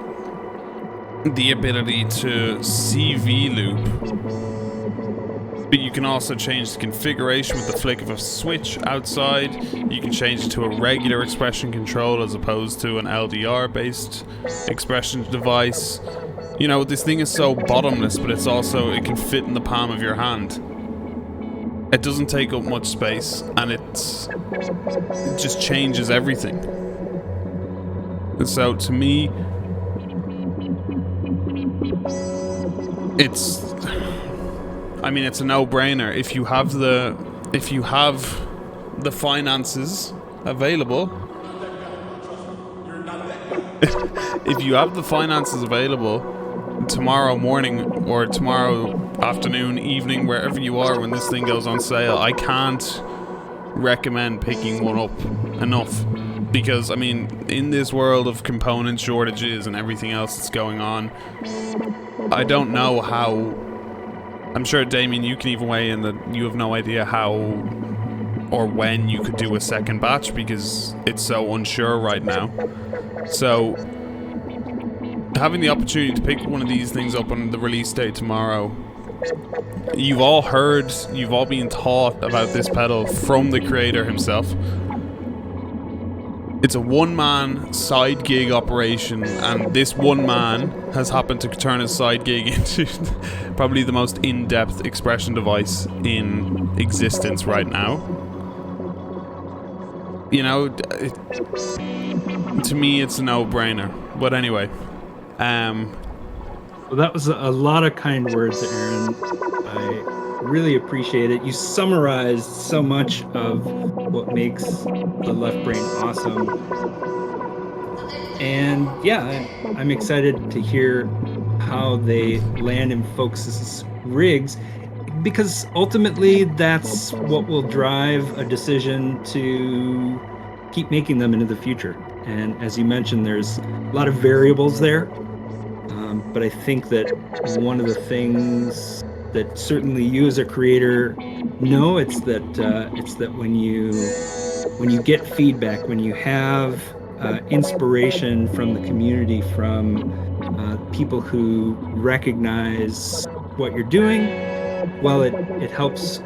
the ability to CV loop, but you can also change the configuration with the flick of a switch outside. You can change it to a regular expression control as opposed to an LDR based expression device. You know, this thing is so bottomless, but it's also, it can fit in the palm of your hand. It doesn't take up much space, and it just changes everything. And so, to me, it's a no-brainer. If you have the finances available, if you have the finances available, tomorrow morning or tomorrow afternoon, evening, wherever you are when this thing goes on sale, I can't recommend picking one up enough. Because, I mean, in this world of component shortages and everything else that's going on, I don't know how. I'm sure, Damien, you can even weigh in that you have no idea how or when you could do a second batch because it's so unsure right now. So having the opportunity to pick one of these things up on the release date tomorrow, you've all been taught about this pedal from the creator himself. It's a one-man side gig operation, and this one man has happened to turn his side gig into probably the most in-depth expression device in existence right now. You know, to me it's a no-brainer. But anyway, Well, that was a lot of kind words, Aaron. I really appreciate it. You summarized so much of what makes the Left Brain awesome. And yeah, I'm excited to hear how they land in folks' rigs, because ultimately that's what will drive a decision to keep making them into the future. And as you mentioned, there's a lot of variables there. But I think that one of the things that certainly you as a creator know, it's that when you get feedback, when you have inspiration from the community, from people who recognize what you're doing, well, it helps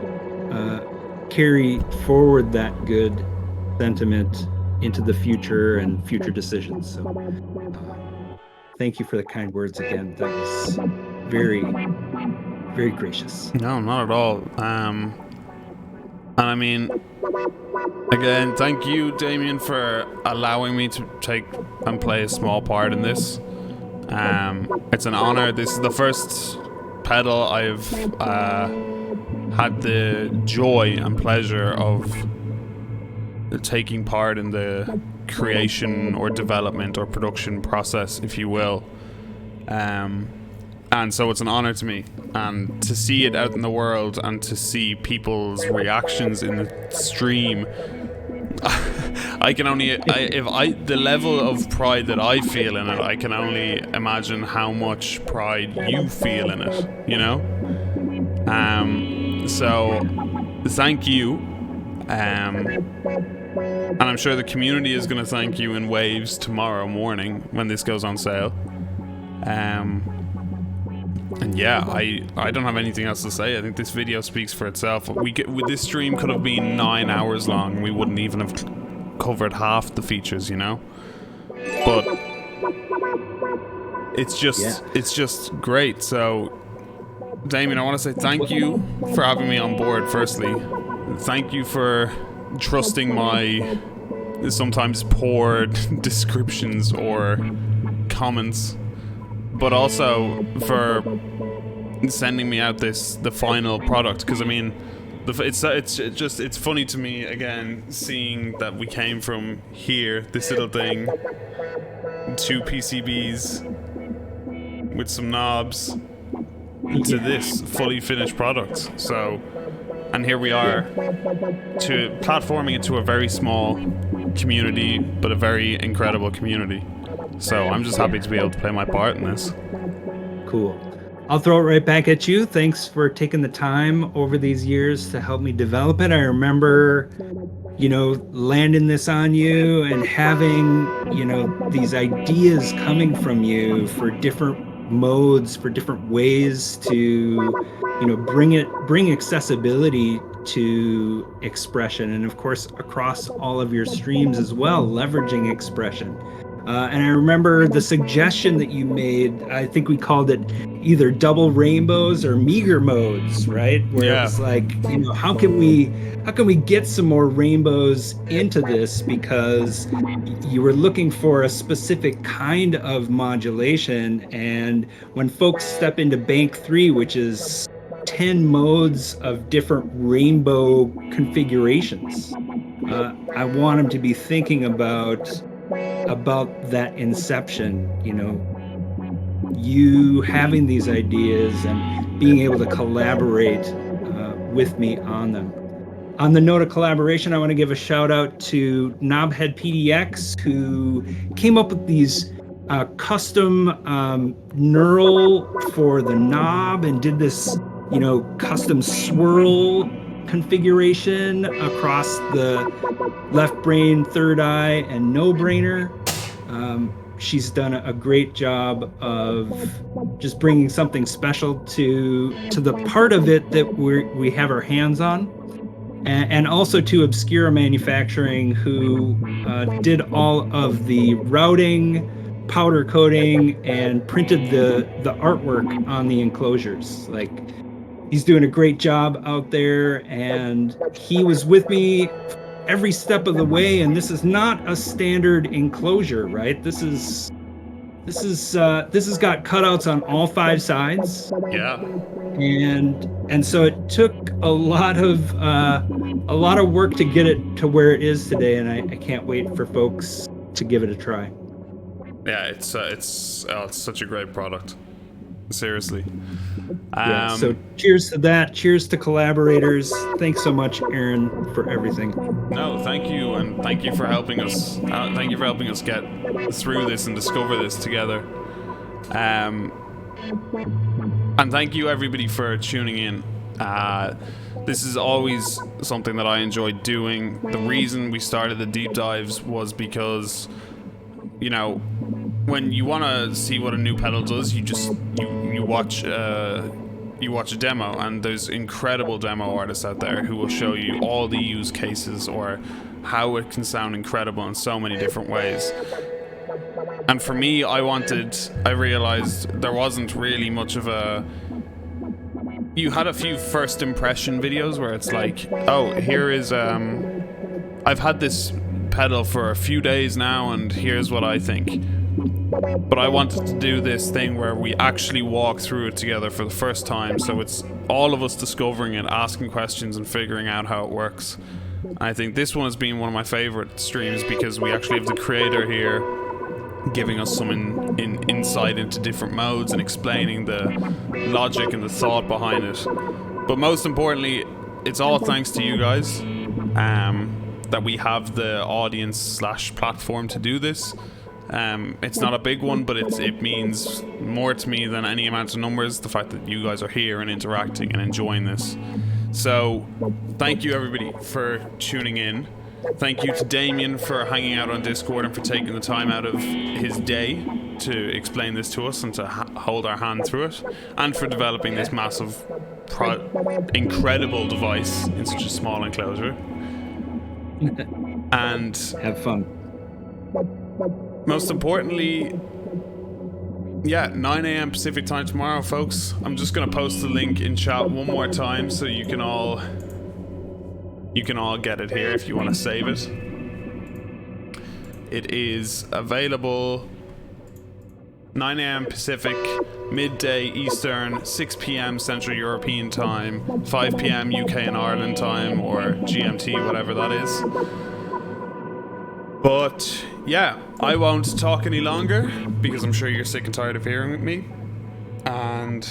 carry forward that good sentiment into the future and future decisions. So thank you for the kind words again. That was very, very gracious. No, not at all. And I mean, again, thank you, Damien, for allowing me to take and play a small part in this. It's an honor. This is the first pedal I've had the joy and pleasure of taking part in the creation or development or production process, if you will. And so it's an honor to me, and to see it out in the world and to see people's reactions in the stream. I can only, the level of pride that I feel in it, I can only imagine how much pride you feel in it, you know? So thank you. And I'm sure the community is going to thank you in waves tomorrow morning when this goes on sale. And yeah, I don't have anything else to say. I think this video speaks for itself. This stream could have been 9 hours long. We wouldn't even have covered half the features, you know? But it's just great. So, Damien, I want to say thank you for having me on board, firstly. Thank you for trusting my sometimes poor descriptions or comments, but also for sending me out the final product, because I mean it's funny to me again seeing that we came from here, this little thing, 2 PCBs with some knobs, to this fully finished product. So, and here we are, to platforming it to a very small community, but a very incredible community. So I'm just happy to be able to play my part in this. Cool. I'll throw it right back at you. Thanks for taking the time over these years to help me develop it. I remember, landing this on you and having, these ideas coming from you for different modes, for different ways to, bring accessibility to expression, and of course across all of your streams as well, leveraging expression. And I remember the suggestion that you made, I think we called it either double rainbows or meager modes, right? Where it's like, how can we get some more rainbows into this? Because you were looking for a specific kind of modulation. And when folks step into Bank 3, which is 10 modes of different rainbow configurations, I want them to be thinking about that inception, you having these ideas and being able to collaborate with me on them. On the note of collaboration, I want to give a shout out to Knobhead PDX, who came up with these custom knurl for the knob and did this, custom swirl configuration across the left brain, third eye, and no brainer. She's done a great job of just bringing something special to the part of it that we have our hands on, and also to Obscura Manufacturing, who did all of the routing, powder coating, and printed the artwork on the enclosures. Like, he's doing a great job out there, and he was with me every step of the way. And this is not a standard enclosure, right? This has got cutouts on all 5 sides. Yeah. And so it took a lot of work to get it to where it is today, and I can't wait for folks to give it a try. Yeah, it's such a great product. Seriously. Yeah, so cheers to that. Cheers to collaborators. Thanks so much, Aaron, for everything. No, thank you, and thank you for helping us. Thank you for helping us get through this and discover this together. And thank you, everybody, for tuning in. This is always something that I enjoy doing. The reason we started the deep dives was because, you know, when you want to see what a new pedal does, you watch a demo, and there's incredible demo artists out there who will show you all the use cases or how it can sound incredible in so many different ways. And for me, I realized there wasn't really much of a... You had a few first impression videos where it's like, oh, here is... I've had this pedal for a few days now, and here's what I think. But I wanted to do this thing where we actually walk through it together for the first time, so it's all of us discovering it, asking questions, and figuring out how it works. I think this one has been one of my favorite streams because we actually have the creator here giving us some insight into different modes and explaining the logic and the thought behind it. But most importantly, it's all thanks to you guys that we have the audience/platform to do this. It's not a big one, but it means more to me than any amount of numbers, the fact that you guys are here and interacting and enjoying this. So thank you, everybody, for tuning in. Thank you to Damien for hanging out on Discord and for taking the time out of his day to explain this to us and to hold our hand through it, and for developing this massive, incredible device in such a small enclosure. And have fun. Most importantly, yeah, 9 a.m. Pacific time tomorrow, folks. I'm just gonna post the link in chat one more time so you can all get it here if you want to save it. It is available 9 a.m. Pacific, midday Eastern, 6 p.m. Central European time, 5 p.m. UK and Ireland time, or GMT, whatever that is. But yeah, I won't talk any longer because I'm sure you're sick and tired of hearing me. And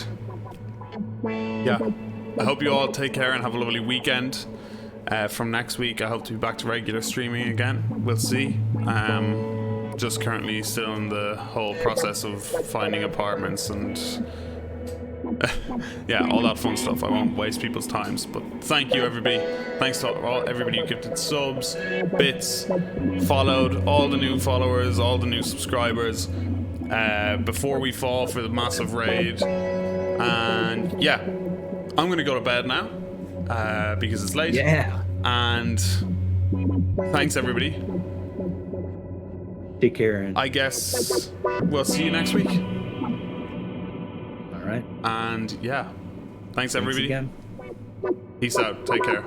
yeah, I hope you all take care and have a lovely weekend. From next week, I hope to be back to regular streaming again. We'll see. Just currently still in the whole process of finding apartments and yeah, all that fun stuff. I won't waste people's times, but thank you, everybody. Thanks to everybody who gifted subs, bits, followed, all the new followers, all the new subscribers, before we fall for the massive raid. And yeah, I'm gonna go to bed now because it's late. Yeah. And thanks, everybody. Take care. And I guess we'll see you next week. All right. And yeah, thanks everybody. Again. Peace out. Take care.